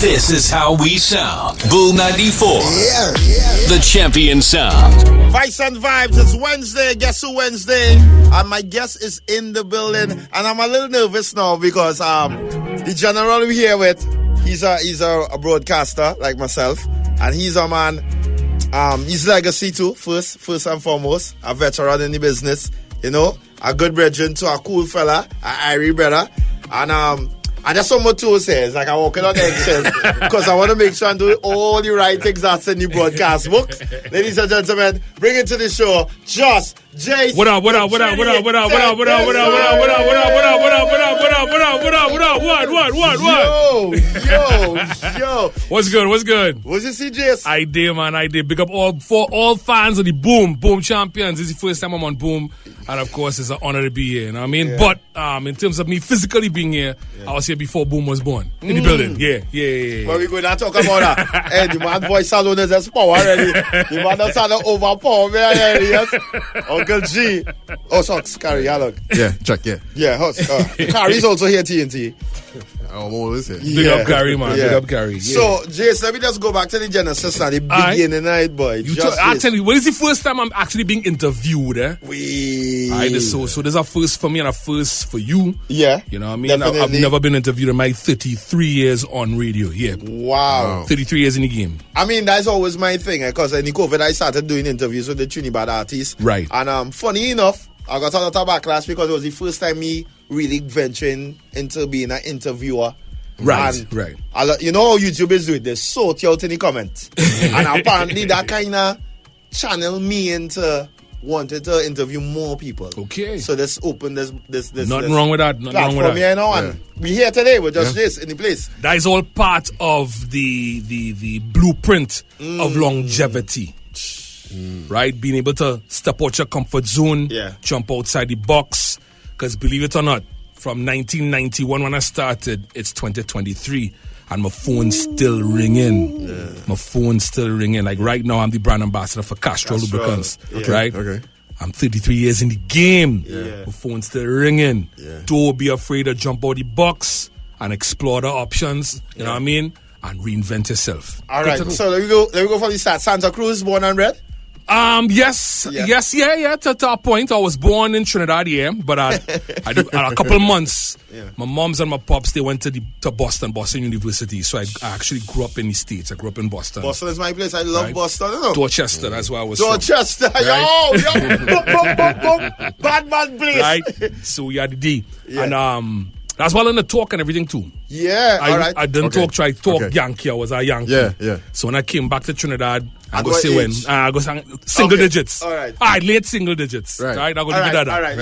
This is how we sound. Boom 94. The champion sound. Vice and Vibes, it's Wednesday. Guess who Wednesday? And my guest is in the building. And I'm a little nervous now because the general we're here with, he's a broadcaster like myself. And he's a man, his legacy too, first and foremost. A veteran in the business, you know. A good brethren to a cool fella, a Irie brother. And I just want more to say, it's like I'm walking on eggshells because I want to make sure I'm doing all the right things that's in the broadcast book. Ladies and gentlemen, bring it to the show, Jus Jase. What up? Yo. What's good? What's your CJs? I did, man. Big up all fans of the Boom champions. This is the first time I'm on Boom. And of course, it's an honor to be here, you know what I mean? Yeah. But in terms of me physically being here, I was here before Boom was born. In the building. Yeah. But we're going to talk about that. Hey, the man voice alone is just power already. The man don't sound overpower me already, yes? Uncle G. Oh, socks, Carrie, look. Yeah, check, yeah. Yeah, Carrie's also here, TNT. I'm always here. Big up Carrie, man. Yeah. Big up Carrie. Yeah. So, Jace, let me just go back to the genesis now, the beginning of it, boy. I'll tell you, when is the first time I'm actually being interviewed, eh? So there's a first for me and a first for you. Yeah. You know what I mean? I've never been interviewed in my 33 years on radio. Yeah. Wow. 33 years in the game. I mean, that's always my thing, because in the COVID, I started doing interviews with the Trinidad artists. Right. And funny enough, I got a lot of backlash because it was the first time me really venturing into being an interviewer. Right. You know how YouTube is doing? They sort you out in the comments. And apparently that kind of channeled me into wanted to interview more people. Okay. So this opened this Nothing wrong with that. Platform here now, and we here today with Jus Jase in the place. That is all part of the blueprint of longevity. Right? Being able to step out your comfort zone, jump outside the box. Because believe it or not, from 1991 when I started, it's 2023. And my phone's still ringing. My phone's still ringing. Like right now, I'm the brand ambassador for Castrol Lubricants. Right? Okay. I'm 33 years in the game. Yeah. My phone's still ringing. Yeah. Don't be afraid to jump out the box and explore the options. You know what I mean? And reinvent yourself. All right. So let me go for the start. Santa Cruz, born and bred? Yes, to a point. I was born in Trinidad, but I did a couple of months. My moms and my pops, they went to Boston University. So I actually grew up in the States. I grew up in Boston. Boston is my place. I love Boston. You know? Dorchester, that's where I was Dorchester, from. Right? Yo, bad man place. Right? So we had the D. And that's while in the talk and everything too. Yeah, all right. I didn't talk Yankee. I was a Yankee. Yeah. So when I came back to Trinidad, I go say when I go single digits. All right. Late single digits. Right. I go give you that. All right.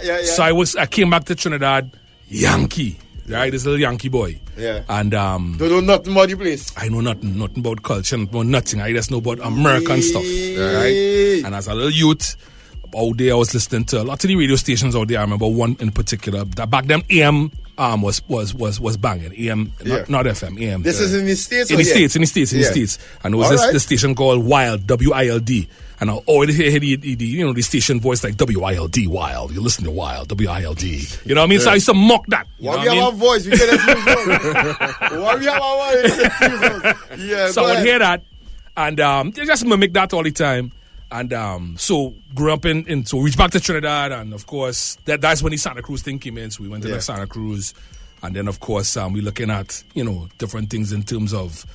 Yeah. So I came back to Trinidad, Yankee. Right, this little Yankee boy. Yeah. And don't know nothing about the place. I know nothing about culture, nothing. I just know about American stuff. Right. And as a little youth, out there I was listening to a lot of the radio stations out there. I remember one in particular. That back then AM was banging. AM, not FM, AM. This is in the States? In the States. And it was this station called Wild, W-I-L-D. And I always hear the station voice like W-I-L-D, Wild. You listen to Wild, W-I-L-D. You know what I mean? So I used to mock that. Why we have a voice? We can So I would hear that and just mimic that all the time. And so grew up so reached back to Trinidad, and of course that's when the Santa Cruz thing came in. So we went to Santa Cruz, and then of course we're looking at different things in terms of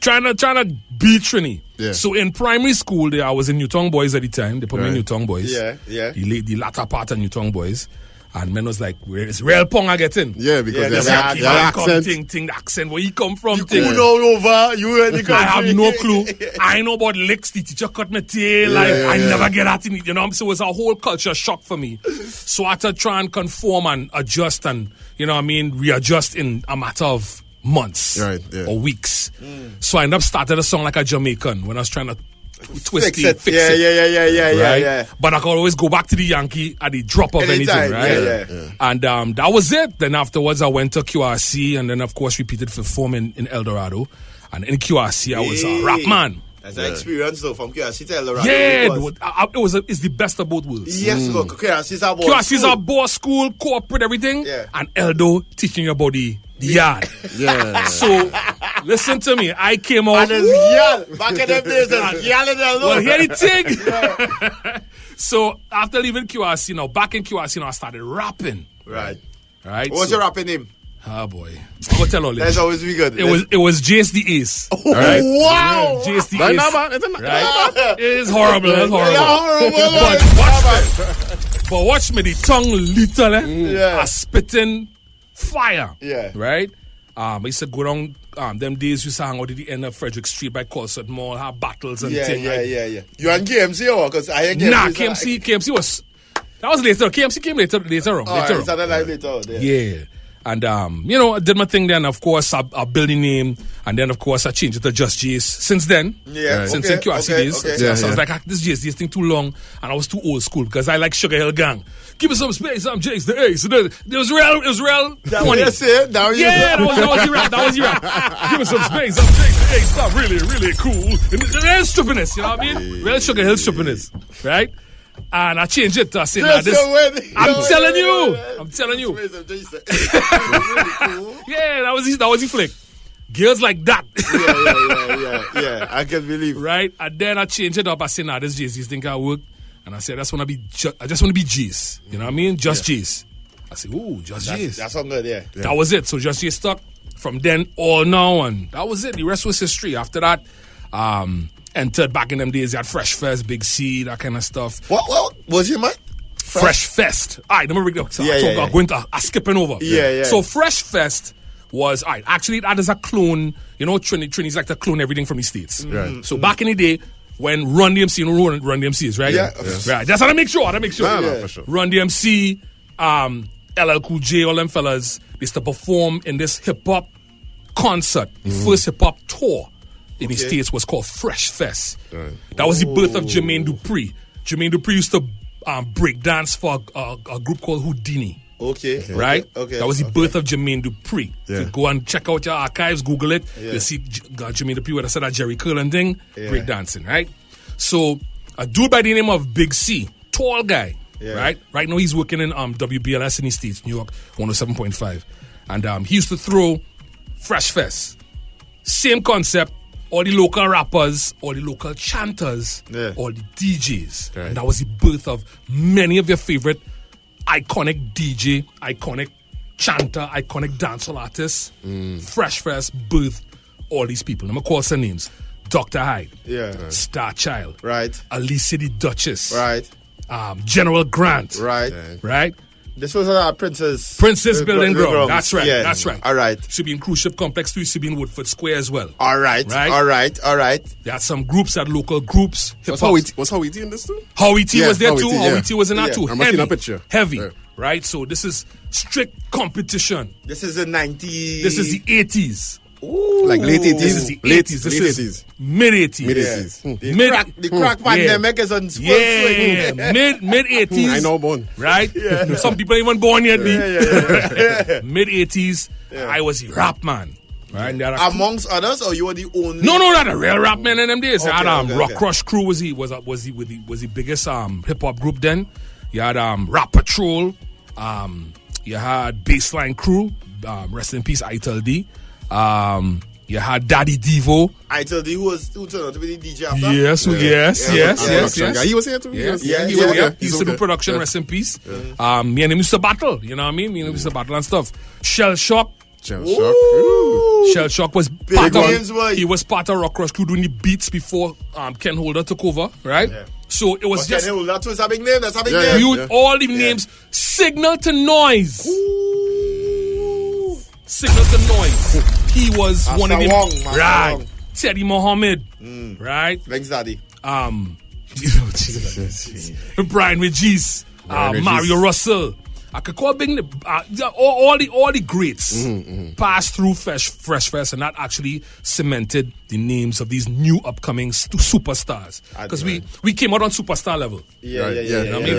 trying to beat Trini. Yeah. So in primary school, I was in Newtown Boys at the time. They put me in Newtown Boys. Yeah. The latter part of Newtown Boys. And men was like, it's real pong I get in. Yeah, because the accent. The accent, where he come from. You cool all over. You in the country. I have no clue. I know about licks. The teacher cut my tail. I never get at it. You know, so it was a whole culture shock for me. So I had to try and conform and adjust and, readjust in a matter of months or weeks. So I ended up starting a song like a Jamaican when I was trying to twist it, fix it. Yeah. But I could always go back to the Yankee at the drop of anything, right? Yeah. And that was it. Then afterwards, I went to QRC and then, of course, repeated for form in El Dorado. And in QRC, I was a rap man. That's an experience though from QRC to El Dorado. Yeah, it's the best of both worlds. Yes, QRC's our boss. QRC's our boss school, corporate, everything. Yeah. And Eldo teaching your body The yard. Yeah. So, listen to me. I came out. And there's yell. Back in them days, there's yelling alone. Well, hear the thing. So, after leaving QRC now, back in QRC now, I started rapping. Right. Right. What's your rapping name? Oh boy. I'm gonna tell all Let's this. always be good. It was Jus Jase. Oh, right? wow. Jus Jase. Right now, man. It's not Right? It is horrible. It's horrible. But watch me, the tongue little, Yeah. are spitting fire. Yeah. Right? I used to go down them days we used to hang out at the end of Frederick Street by Colsett Mall, have battles and things. Yeah. You and KMC or? Because I hear KMC. Nah, KMC was that was later. KMC came later on. Oh, it started like later. Yeah. And, I did my thing then. Of course, I built a name. And then, of course, I changed it to Jus Jase. Since then, since in QRC days, so I was like, this Jus Jase thing too long. And I was too old school because I like Sugar Hill Gang. Give me some space. I'm Jase, the Ace. It was real. That what you said? That was your rap. Give me some space. I'm Jase, the Ace. I'm really cool. And there's stupidness, you know what I mean? Real Sugar Hill stupidness, right? And I changed it to say, I'm telling you. Yeah, that was the flick. Girls like that. Yeah. I can believe. Right? And then I changed it up. I said, this Jase, you think I work? And I said, I just want to be Jase. You know what I mean? Jus Jase. I said, ooh, Jus Jase. That's something good, yeah. That was it. So Jus Jase stuck from then all now, and that was it. The rest was history. After that, entered back in them days, you had Fresh Fest, Big C, that kind of stuff. What was it, man? Fresh Fest. All right, let me read it. So I'm going to skipping over. Yeah. So Fresh Fest was, all right, actually that is a clone. You know, Trinity's like to clone everything from the States. Right. So back in the day, when Run DMC, you know Run DMC is, right? Yeah. Right. Just how to make sure. No, for sure. Run DMC, LL Cool J, all them fellas, they used to perform in this hip-hop concert. The first hip-hop tour in the States was called Fresh Fest. Right. That was the birth of Jermaine Dupri. Jermaine Dupri used to break dance for a group called Houdini. Okay. Right? Okay. That was the birth of Jermaine Dupri. Yeah. So go and check out your archives, Google it. You'll see Jermaine Dupri, where I said that Jerry Curlin thing, break dancing, right? So a dude by the name of Big C, tall guy, right? Right now he's working in WBLS in the States, New York, 107.5. And he used to throw Fresh Fest. Same concept. All the local rappers, all the local chanters, all the DJs. Right. And that was the birth of many of your favorite iconic DJ, iconic chanter, iconic dancehall artists. Fresh Fest birthed all these people. I'm going to call some names. Dr. Hyde. Star Child. Right. Alicia the Duchess. Right. General Grant. Right. Right. This was Princess Building Ground. That's right. Yeah. That's right. All right. Should be in Cruise Ship Complex too. Should be in Woodford Square as well. All right. There are some groups, that local groups. Was Howie T in this too? Howie T was there too. Howie T was in that too. I'm seeing a picture. Heavy. Right? So this is strict competition. This is the 90s. This is the 80s. Ooh. Like late 80s. This is the 80s. This is mid 80s. The crack pandemic is on full swing. Mid 80s. I know born. Right? Some people ain't even born yet. Mid 80s. I was the rap man. Right? Amongst others, or you were the only? No, not a real rap man in them days. Okay, I had Rock Crush Crew was the biggest hip hop group then. You had Rap Patrol. You had Baseline Crew. Rest in peace, Itel D. You had Daddy Devo. Itel D, who turned out to be the DJ after? Yes. He was here too. Yes. He used to do production, rest in peace. Me and him used to battle, you know what I mean? Me and him used to battle and stuff. Shell Shock was part of, he was part of Rock Crush Crew doing the beats before Ken Holder took over, right? Yeah. So it was just... Ken Holder too is a big name, that's a big name. All the names. Signal to Noise. Signal to Noise. He was one of them. Right. Teddy Muhammad. Right. Thanks, Daddy. Brian Regis. Mario Russell. I could call big all the greats passed through Fresh Fest, and that actually cemented the names of these new upcoming superstars. Because we came out on superstar level.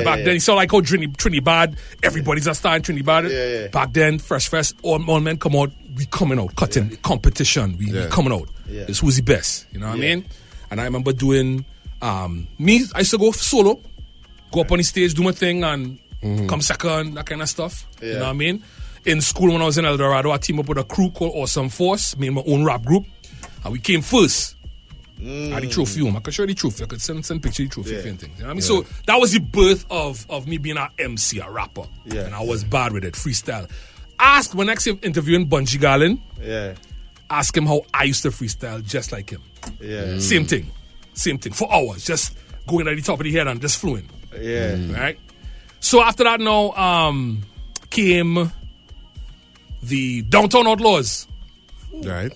Back then, you saw like how Trinidad, everybody's a star in Trinidad. Back then, Fresh Fest, all men come out, we coming out, cutting competition, we coming out. It's who's the best, you know what I mean? And I remember doing, I used to go solo, go up on the stage, do my thing, and come second, that kind of stuff. You know what I mean? in school when I was in El Dorado, I teamed up with a crew called Awesome Force, made my own rap group, and we came first. I had the trophy home. I could show you the trophy. I could send picture of the trophy and things. You know what I mean? So that was the birth of me being an MC, a rapper. Yeah. And I was bad with it, freestyle. Ask when next time interviewing Bungie Garlin. Yeah. Ask him how I used to freestyle just like him. Yeah. Same thing for hours, just going at the top of the head and just flowing. Yeah. Right. So after that, now came the Downtown Outlaws. Right.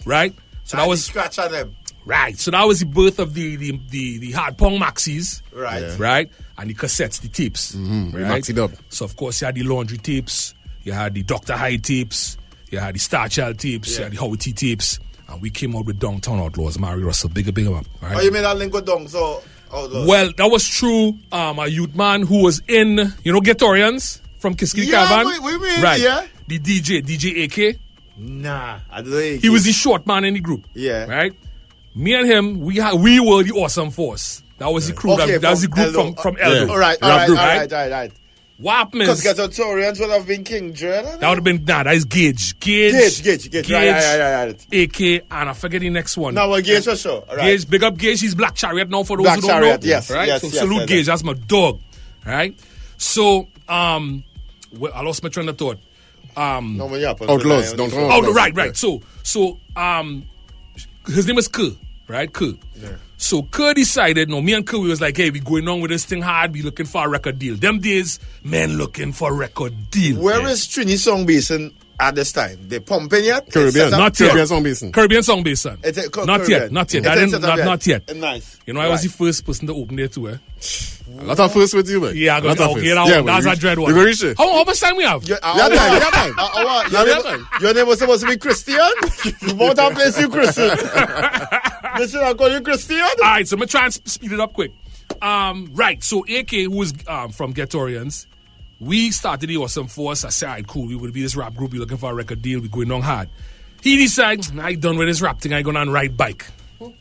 So that was scratch on them. Right. So that was the birth of the hard pong maxis. Right. Yeah. Right. And the cassettes, the tapes. Right. Maxi dub. So of course you had the laundry tapes, you had the Dr. Hyde tapes, you had the Star Child tapes, you had the Howard T tapes, and we came out with Downtown Outlaws, Mary Russell, bigger up. Right? Oh, you made that link with Outlaws? Well, that was true. A youth man who was in, Gatorians from Kiskili Caravan. We mean, right. Yeah. The DJ AK. Nah, I don't know. He was the short man in the group. Yeah. Right. Me and him, we were the Awesome Force. That was the crew. That was the group from Eldo. Yeah. All right. What happened is... Because Gatorians would have been King Dread. That would have been... Nah, that is Gage. Gage. Right. AK, and I forget the next one. No, well, Gage for sure. Right. Gage, big up Gage. He's Black Chariot now for those Black who don't Chariot, know. Yes. Right? Yes, so salute Gage. That's my dog. Right? So, I lost my train of thought. Outlaws. Don't know. Oh, right. So, his name is Kerr. Right, Kerr. Yeah. So Kerr decided, me and Kerr, we was like, hey, we going on with this thing hard, we looking for a record deal. Them days, men looking for a record deal. Where is Trini Sound Basin at this time? They pumping yet? Caribbean. Not yet. Caribbean Sound Basin. Caribbean Sound Basin. Not yet. Not yet. Not yet. Nice. I was the first person to open there too, A lot of first with you, man. Yeah, I got that's a dread one. You go reach it. How much time we have? You have time. Your name was supposed to be Christian? You won't have place you Christian. Listen, I'll call you Christian. All right, so I'm going to try and speed it up quick. Right, so AK, who was from Gatorians, we started the Awesome Force. I said, all right, cool, we will be this rap group. We're looking for a record deal. We're going on hard. He decided, I done with this rap thing. I going on ride bike,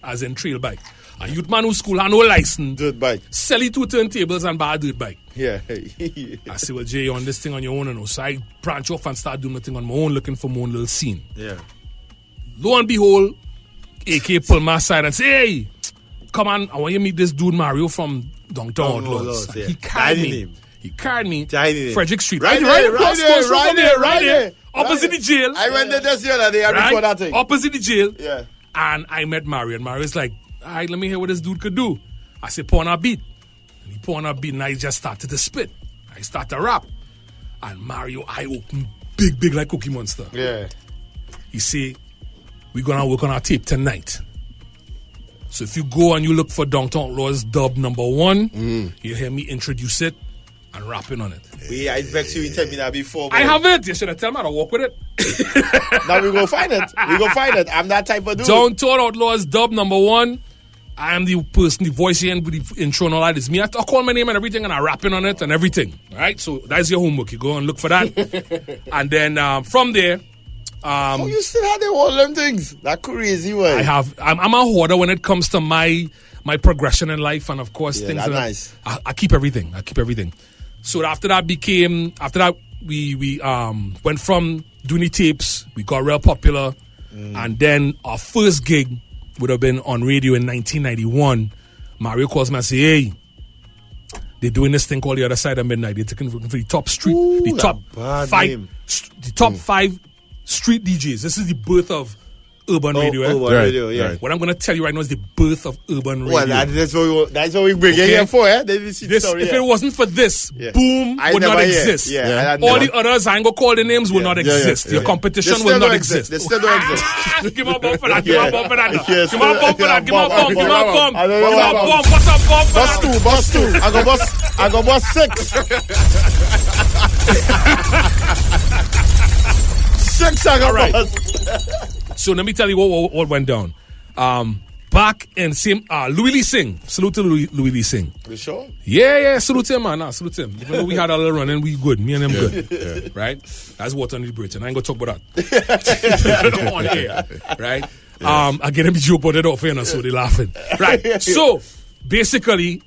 as in trail bike. A youth man who school had no license. Dirt bike. Sell it 2 turntables and buy a dirt bike. Yeah. I said, well, Jay, you're on this thing on your own. So I branch off and start doing the thing on my own, looking for my own little scene. Yeah. Lo and behold, AK pulled my side and say, hey, come on, I want you to meet this dude Mario from Downtown Outlaws. Yeah. He carried me. Frederick Street. Right there. Opposite the jail. I went there just the other day before that thing. Opposite the jail. Yeah. And I met Mario. And Mario's like, all right, let me hear what this dude could do. I said, pour on a beat. And he poured on a beat and I just started to spit. I started to rap. And Mario, I opened big like Cookie Monster. Yeah. He said, we're going to work on our tape tonight. So if you go and you look for Downtown Outlaws dub number 1, you'll hear me introduce it and rapping on it. I vex you tell me that before. I have it. You should have told me to walk with it. Now we go find it. I'm that type of dude. Downtown Outlaws dub number 1. I am the person, the voice here with the intro and all that. It's me. I call my name and everything and I rapping on it and everything. All right? So that's your homework. You go and look for that. And then from there, you still have all them things? That crazy way. I'm a hoarder when it comes to my progression in life, and of course things. That's nice. I keep everything. So after that we went from doing the tapes. We got real popular, and then our first gig would have been on radio in 1991. Mario calls me and say, "Hey, they're doing this thing called The Other Side of Midnight. They're taking for the top street, the top 5 street DJs. This is the birth of urban radio. Urban radio, yeah. What I'm going to tell you right now is the birth of urban radio. Well, that's what we bring it here for, eh? If it wasn't for this, Boom would not exist. Yeah. All the others, I ain't going to call the names, will not exist. Your competition will not exist. They still don't exist. Give me a bump for that. Give me a bump for that. Yes, Give me a bump for that. Give me a bump. Give me a bump. What's up, bump for that? Bust two. I go bust 6. 6 I go bust. So let me tell you what went down. Back in same Louis Lee Singh. Salute to Louis Lee Singh. You sure? Yeah. Salute him, man. Salute him. Even though we had a little run and we good. Me and him good. Yeah. Right? That's water under the bridge. And I ain't gonna talk about that. On air. Right? Yeah. I get him to joke about it off here, so they laughing. Right. So basically,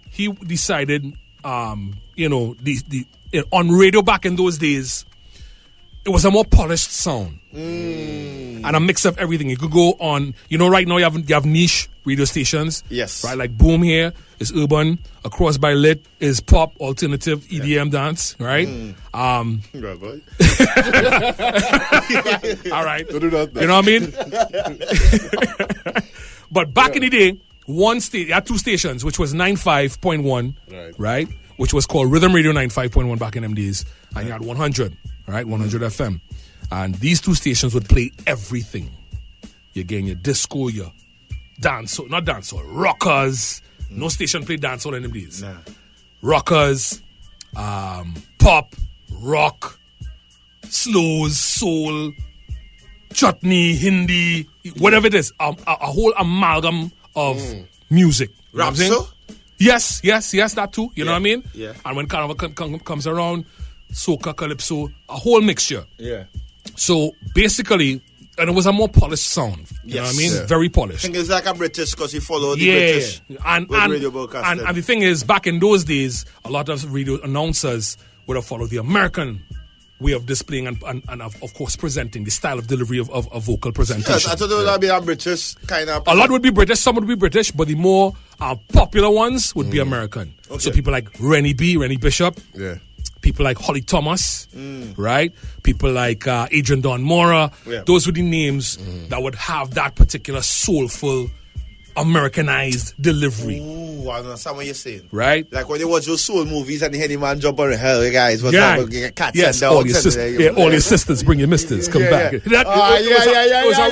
he decided on radio back in those days, it was a more polished sound. And a mix of everything. You could go on, right now you have niche radio stations. Yes. Right, like Boom here is urban. Across by Lit is pop, alternative, EDM dance, right? Right, boy. All right. Don't do that. You know what I mean? But back in the day, you had two stations, which was 95.1, right? Which was called Rhythm Radio 95.1 back in them days. And you had 100, right? 100 FM. And these two stations would play everything. You're getting your disco, your dancehall, not dancehall, rockers. No station played dancehall in them days. Nah. Rockers, pop, rock, slows, soul, chutney, Hindi, whatever it is. A whole amalgam of music. You know what I'm saying? Yes, that too. You know what I mean? Yeah. And when Carnival comes around, soca, calypso, a whole mixture. Yeah. So basically, and it was a more polished sound. You know what I mean? Yeah. Very polished. I think it's like a British because you follow the British and radio broadcasting. And the thing is, back in those days, a lot of radio announcers would have followed the American way of displaying and of course, presenting, the style of delivery of vocal presentation. Yes, I thought it would be a British kind of... A lot would be British, some would be British, but the more popular ones would be American. Okay. So people like Rennie Bishop. Yeah. People like Holly Thomas, right? People like Adrian Don Mora. Yeah. Those were the names that would have that particular soulful, Americanized delivery. Ooh, I understand what you're saying. Right? Like when you watch those soul movies and the heady man jump on the hell, guys. What's yeah. up? Cats yes, and all your sisters. All your sisters, bring your misters, come back. It was a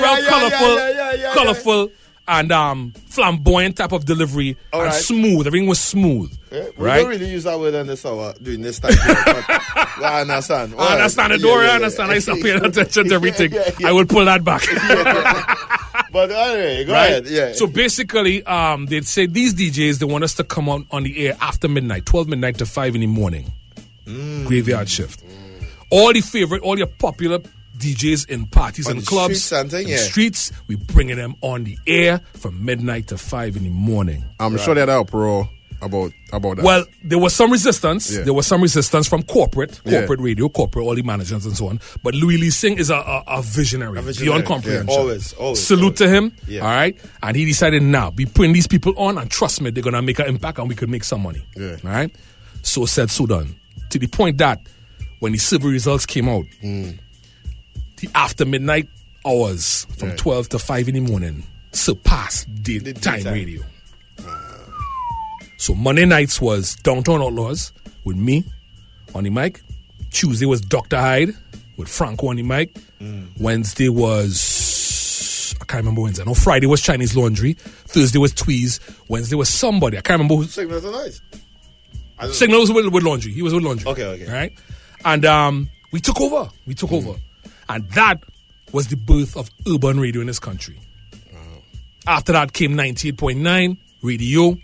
real colorful and flamboyant type of delivery and smooth. Everything was smooth. Yeah, we right? don't really use that word on this hour during this time. I understand. I understand it, Dory. I understand. I start paying attention to everything. I will pull that back. But anyway, go ahead. Yeah. So basically, they'd say these DJs, they want us to come on the air after midnight, 12 midnight to 5 in the morning. Graveyard shift. All your popular DJs in parties and clubs, streets, we bringing them on the air from midnight to 5 in the morning. I'm sure they're uproar about that. Well, there was some resistance. Yeah. There was some resistance from corporate radio, all the managers and so on. But Louis Lee Singh is a visionary, beyond comprehension. Always. Salute to him. Yeah. All right. And he decided, now be putting these people on, and trust me, they're gonna make an impact, and we could make some money. Yeah. All right. So said, so done. To the point that when the civil results came out, the after midnight hours from 12 to 5 in the morning surpassed daytime radio. So Monday nights was Downtown Outlaws with me on the mic. Tuesday was Dr. Hyde with Franco on the mic. Wednesday was... I can't remember Wednesday. No, Friday was Chinese Laundry. Thursday was Tweez. Wednesday was somebody. I can't remember who... Signal Tonight. Signal was with Laundry. He was with Laundry. Okay. All right? And we took over. And that was the birth of urban radio in this country. After that came 98.9 radio.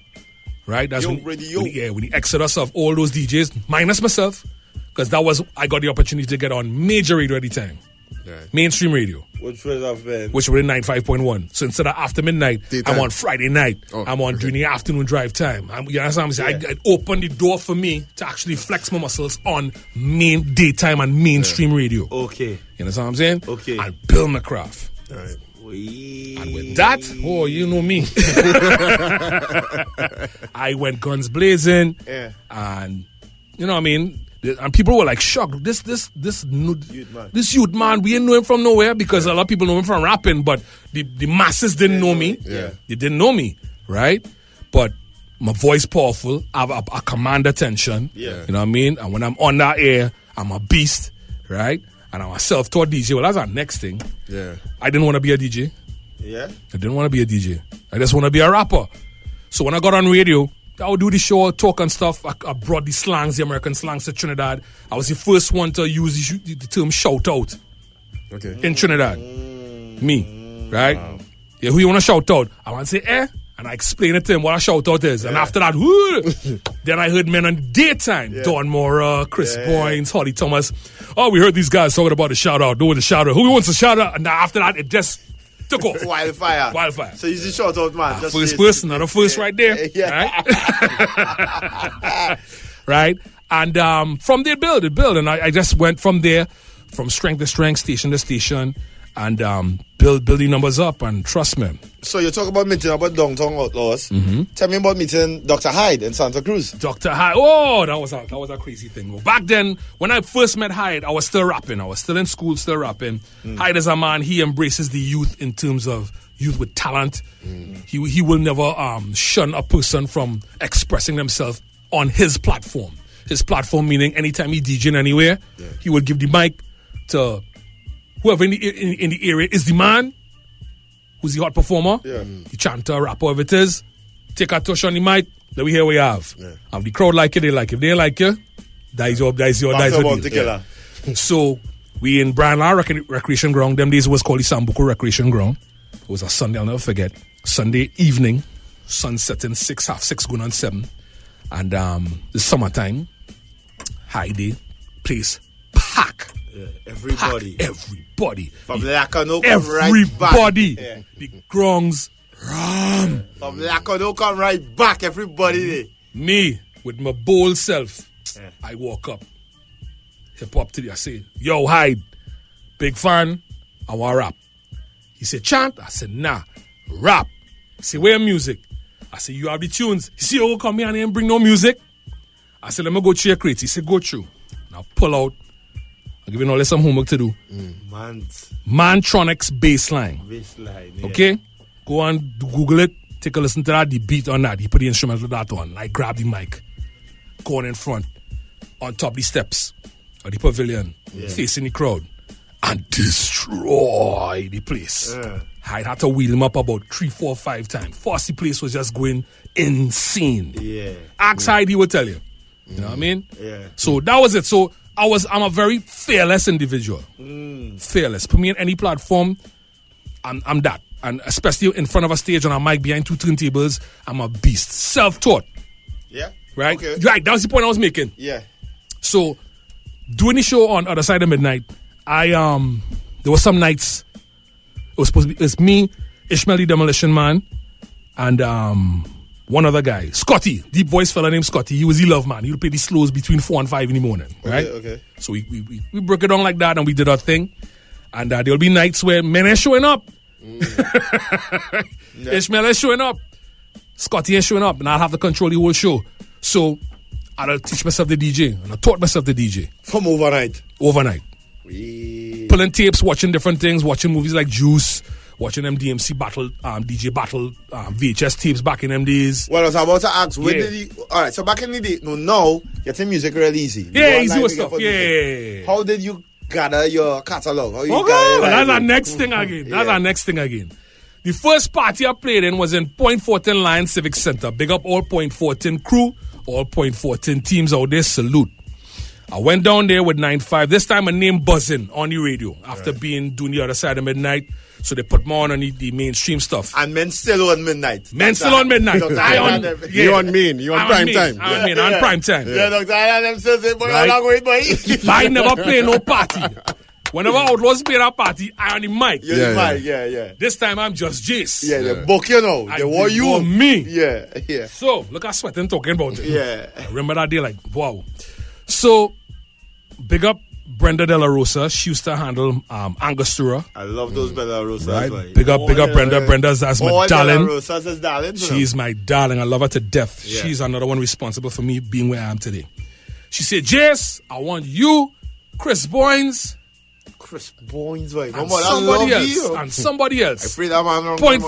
Right? That's when the exodus of all those DJs, minus myself, because I got the opportunity to get on major radio at the time. Right. Mainstream radio. Which would have been? Which were in 95.1. So instead of after midnight, I'm on Friday night. I'm on during the afternoon drive time. You understand what I'm saying? It opened the door for me to actually flex my muscles on main daytime and mainstream radio. Okay. You understand what I'm saying? Okay. And build my craft. All right. And with that, you know me. I went guns blazing. Yeah. And, you know what I mean? And people were like shocked. This youth man, we didn't know him from nowhere, because a lot of people know him from rapping, but the masses didn't know me. Yeah. They didn't know me, right? But my voice powerful, I command attention. Yeah. You know what I mean? And when I'm on that air, I'm a beast, right? And I'm a self-taught DJ. Well, that's our next thing. Yeah. I didn't want to be a DJ. Yeah. I didn't want to be a DJ. I just want to be a rapper. So when I got on radio, I would do the show, talk and stuff. I brought the American slangs to Trinidad. I was the first one to use the term shout out. Okay. In Trinidad. Me. Right? Wow. Yeah, who you want to shout out? I want to say, and I explain it to him what a shout out is. Yeah. And after that, then I heard men on daytime. Yeah. Don Mora, Chris Boynes, Holly Thomas. Oh, we heard these guys talking about the shout out. Doing the shout out. Who wants a shout out? And after that, it just took off. Wildfire. So he's the shout out man. First person, not a first right there. Yeah. Right? Right? And from there, build. And I just went from there from strength to strength, station to station, and build the numbers up. And trust me. So you talk about meeting about Downtown Outlaws. Tell me about meeting Dr. Hyde in Santa Cruz. Dr. Hyde, oh, that was a crazy thing. Back then, when I first met Hyde, I was still rapping. I was still in school, still rapping. Hyde is a man, he embraces the youth in terms of youth with talent. He will never shun a person from expressing themselves on his platform. His platform meaning anytime he DJing anywhere, he will give the mic to whoever in the area is the man, who's the hot performer, the chanter, rapper, whatever it is. Take a touch on the mic, then we hear what you have. If the crowd like it, they like it. If they like you, that is your deal. So we in Brandland Recreation Ground. Them days it was called the Sambuco Recreation Ground. It was a Sunday, I'll never forget. Sunday evening, sun setting 6:30 going on 7. And the summertime, high day, place pack. Everybody. Everybody. From Lacano come everybody. right back. The grounds ram. From Lacano come right back. Everybody there. Me, with my bold self, I walk up. Hip hop to the, I say, yo, Hyde, big fan, I want rap. He said, chant? I said, nah, rap. He said, where music? I said, you have the tunes. He said, oh, come here and bring no music. I said, let me go to your crate. He said, go through. Now pull out. I'm giving all this some homework to do. Mantronics bassline. Okay? Go on, Google it. Take a listen to that, the beat on that. He put the instrumental of that on. I grab the mic. Go on in front. On top the steps of the pavilion. Facing the crowd. And destroy the place. I had to wheel him up about 3, 4, 5 times. First, the place was just going insane. Ask Hyde, he will tell you. You know what I mean? So that was it. So I'm a very fearless individual. Fearless. Put me in any platform, I'm that. And especially in front of a stage on a mic behind 2 turntables, I'm a beast. Self-taught. Yeah. Right? Okay. Right. That was the point I was making. Yeah. So doing the show on Other Side of Midnight, there were some nights it was supposed to be it's me, Ishmael the Demolition Man, and one other guy, Scotty, deep voice fella named Scotty. He was the love man. He would play the slows between 4 and 5 in the morning. Right? Okay. So we broke it down like that and we did our thing. And there'll be nights where men are showing up. Ishmael is showing up. Scotty is showing up, and I'll have to control the whole show. So I'll teach myself the DJ, and I taught myself the DJ. From overnight. Pulling tapes, watching different things, watching movies like Juice, watching them DMC battle, DJ battle, VHS tapes back in them days. Well, I was about to ask, when did he... All right, so back in the day, now, getting music real easy. Yeah, easy with stuff, yeah. How did you gather your catalog? That's our next thing again. The first party I played in was in Point Fortin Lions Civic Center. Big up all Point Fortin crew, all Point Fortin teams out there, salute. I went down there with 9-5. This time a name buzzing on the radio after doing the Other Side of Midnight. So they put me on the mainstream stuff. And men still on midnight. You on main. You on prime time. On prime time. Yeah, Dr. Adam still say, boy, I'm not going to I never play no party. Whenever Outlaws play a party, I on the mic. Yeah. This time I'm Jus Jase. Yeah, they book you now. They want you. For me. Yeah. So, look at sweating talking about it. Yeah. I remember that day like, wow. So, big up Brenda De La Rosa. She used to handle Angostura. I love those De La Rosas. Right? Big up Brenda. Brenda's that's my darling. De La Rosas is darling. She's my darling. I love her to death. Yeah. She's another one responsible for me being where I am today. She said, Jase, I want you, Chris Boynes. Right? And somebody else. I pray that man wrong. Point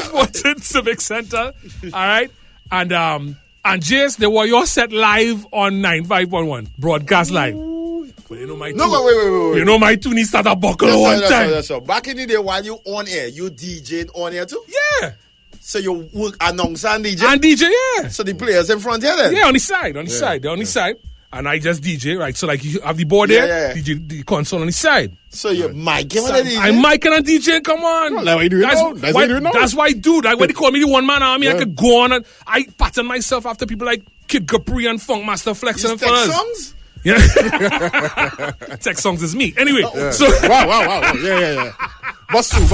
Fortin Civic Center. All right. And Jase, they were your set live on 95.1. Broadcast live. But you know my wait. You know my tune started buckle one time. That's all. Back in the day while you on air, you DJ'd on air too? Yeah. So you work announcer and DJ? And DJ, yeah. So the players in front here then? Yeah, on the side. They're on the side. And I just DJ, right? So like you have the board there, DJ, the console on the side. So you're micing on the DJ? I'm micing and DJing, come on. Well, that's what you do now. That's why I do. Like when they call me the one-man army, I could go on and I pattern myself after people like Kid Capri and Funk Master Flex and Text songs? Yeah. Text songs is me. Anyway. So wow. Yeah. Bust through.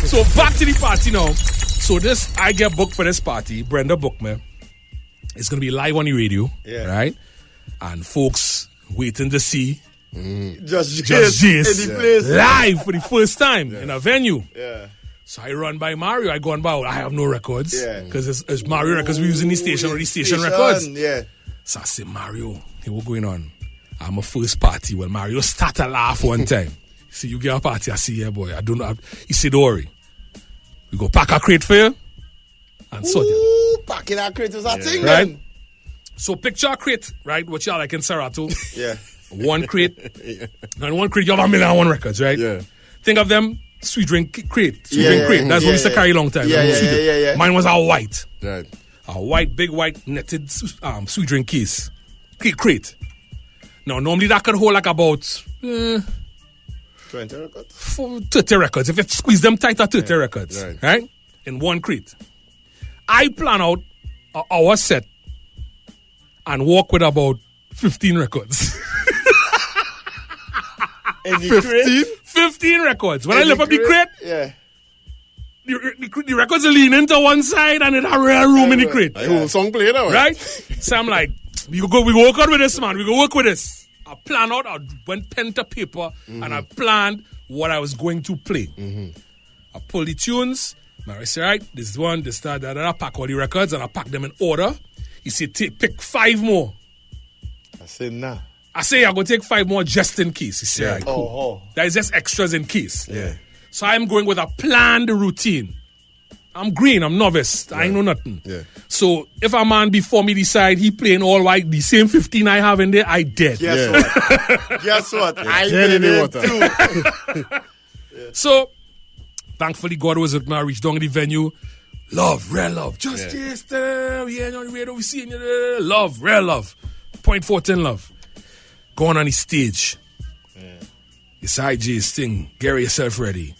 So back to the party now. So I get booked for this party. Brenda booked me. It's going to be live on the radio, right? And folks waiting to see Jus Jase in the place. Live for the first time in a venue. Yeah. So I run by Mario. I go on by. I have no records. Yeah. Because it's Mario records. We're using the station or the station records. Yeah. So I say, Mario, hey, what going on? I'm a first party. Well, Mario start a laugh one time. See, you get a party. I say, yeah, boy. I don't know. He said, don't worry. We go pack a crate for you. And so packing a crate was a thing, right? man. So picture a crate, right? What y'all like in Serato. Yeah. One crate. And one crate, you have 1,000,001 records, right? Yeah. Think of them sweet drink crate. Sweet drink crate. That's what we used to carry a long time. Yeah. Mine was a white. Right. A white, big white netted sweet drink case. Crate. Now, normally that could hold like about 20 records? 30 records. If you squeeze them tight, 30 records. Right? In one crate. I plan out our set and walk with about 15 records. 15 records. When I lift up the crate, the records are leaning to one side and it has real room in the crate. Whole song played out. Right? So I'm like, we go work out with this, man. We go work with this. I plan out, I went pen to paper, and I planned what I was going to play. I pull the tunes. I say, right, this one, this, that, I pack all the records, and I pack them in order. He said, pick 5 more. I said, nah. I say, I'm going to take 5 more just in case. He said, right, cool. That is just extras in case. Yeah. So I'm going with a planned routine. I'm green, I'm novice. I ain't know nothing. Yeah. So if a man before me decide he playing all white, the same 15 I have in there, I dead. Guess what? I did it too. So, thankfully, God was with me. I reached down in the venue. Love, real love. Just we ain't on the radio, we seeing you. Love, real love. 0.14 love. Going on the stage. It's IJ's thing. Get yourself ready.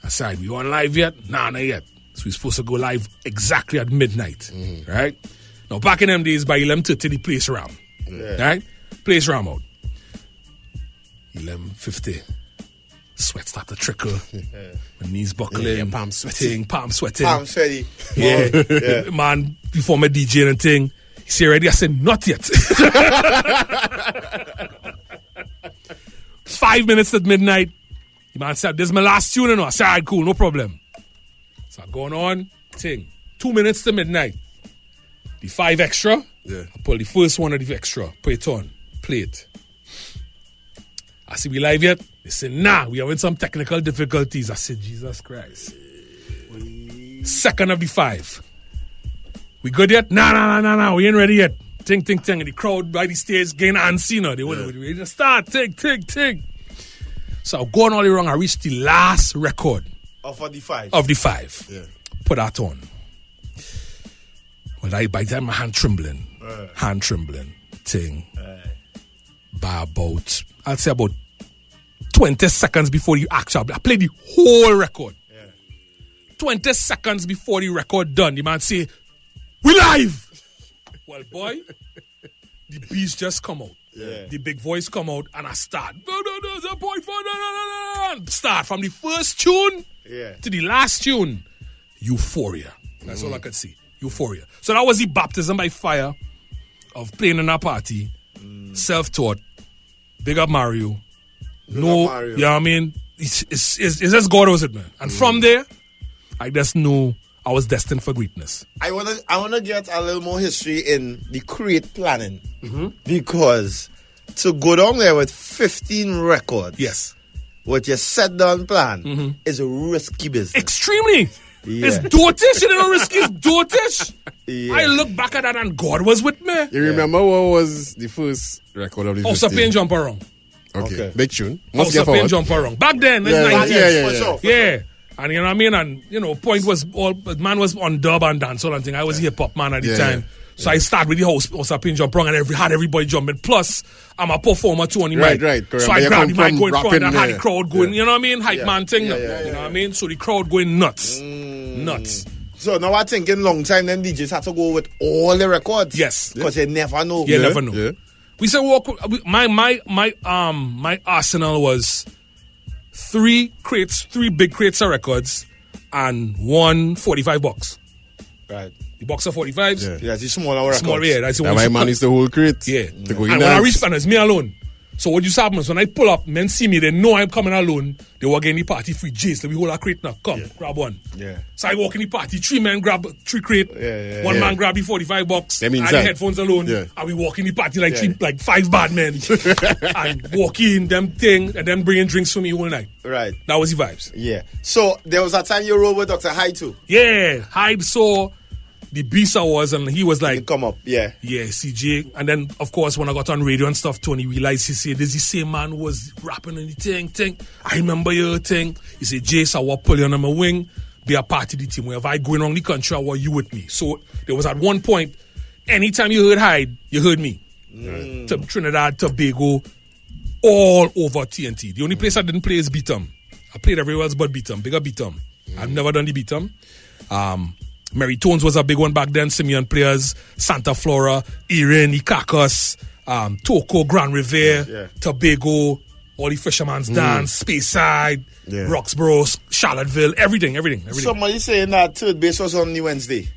I said, we on live yet? Nah, not yet. So we're supposed to go live exactly at midnight. Right? Now, back in them days, by 11:30, the place ram. Right? Place ram out. 11:50. Sweat start to trickle. My knees buckling. Palm sweating. Palm sweating. I'm sweaty. Yeah. Man, before my DJ and thing, he said, ready? I said, not yet. 5 minutes at midnight. The man said, this is my last tune. I said, all right, cool, no problem. So I'm going on, thing. 2 minutes to midnight. The 5 extra. I pull the first one of the extra. Put it on. Play it. I said, we live yet? They said, nah, we having some technical difficulties. I said, Jesus Christ. Second of the 5. We good yet? Nah, we ain't ready yet. Ting. And the crowd by the stage getting antsy now. They want to start. Ting. So I'm going all the way wrong. I reached the last record. Of the 5. Of the 5. Yeah. Put that on. Well, by the time my hand trembling. Thing. By about, I'd say about 20 seconds before the actual, I played the whole record. 20 seconds before the record done, the man say, we live! Well, boy, the beats just come out. The big voice come out and I start. Start from the first tune to the last tune. Euphoria. That's all I could see. Euphoria. So that was the baptism by fire of playing in a party. Self-taught. Big up Mario. You know what I mean? It's just God was it, man. And from there, I just knew I was destined for greatness. I wanna get a little more history in the crate planning. Because to go down there with 15 records, with your set down plan, is a risky business. Extremely. It's dotish, you know, risky. It's dotish. I look back at that and God was with me. You remember what was the first record of the House of Pain Jump Around. Okay. Big tune. House of Pain Jump Around. Back then, it's 90s. For sure. And you know what I mean? And, you know, point was, man was on dub and dancehall and thing. I was hip-hop man at the time. So I started with the House of Pain Jump Around and had everybody jumping. Plus, I'm a performer too on the mic. Right. So I grabbed the mic going front and had the crowd going, you know what I mean? Hype man thing. You know what I mean? So the crowd going nuts. Nuts. So now I think in long time then DJs have to go with all the records. Yes. Because you never know. You never know. We said my arsenal was 3 big crates of records and 1 45 box. Right. The box of 45s. Yeah, it's smaller records. That's the one. My man is the whole crate. Yeah. To go and when I reach Spanish, me alone. So what used to happen is when I pull up, men see me, they know I'm coming alone. They walk in the party free Jase. Let me hold a crate now. Come, grab one. Yeah. So I walk in the party, 3 men grab 3 crate. One man grab the $45. Them and inside. the headphones alone. Yeah. And we walk in the party like 5 bad men. And walk in, them thing, and then bringing drinks for me all night. Right. That was the vibes. Yeah. So there was a time you rode with Dr. Hyde too. Yeah. Hyde saw the beast I was, and he was like, You come up, yeah. Yeah, CJ. And then, of course, when I got on radio and stuff, Tony realized, he said, this is the same man who was rapping and the thing. I remember your thing. He said, Jace, I will pull you under my wing, be a part of the team. Wherever I go around the country, I want you with me. So there was at one point, anytime you heard Hyde, you heard me. To Trinidad, Tobago, all over TNT. The only place I didn't play is Beatum. I played everywhere else but Beatum, bigger Beatum. I've never done the Beatum. Mary Tones was a big one back then. Simeon Players, Santa Flora, Erin, Icacos, Toko, Grand Revere, Tobago, all the Fisherman's Dance, Speyside, Roxborough, Charlottesville, everything. Somebody saying that third base was on the Wednesday.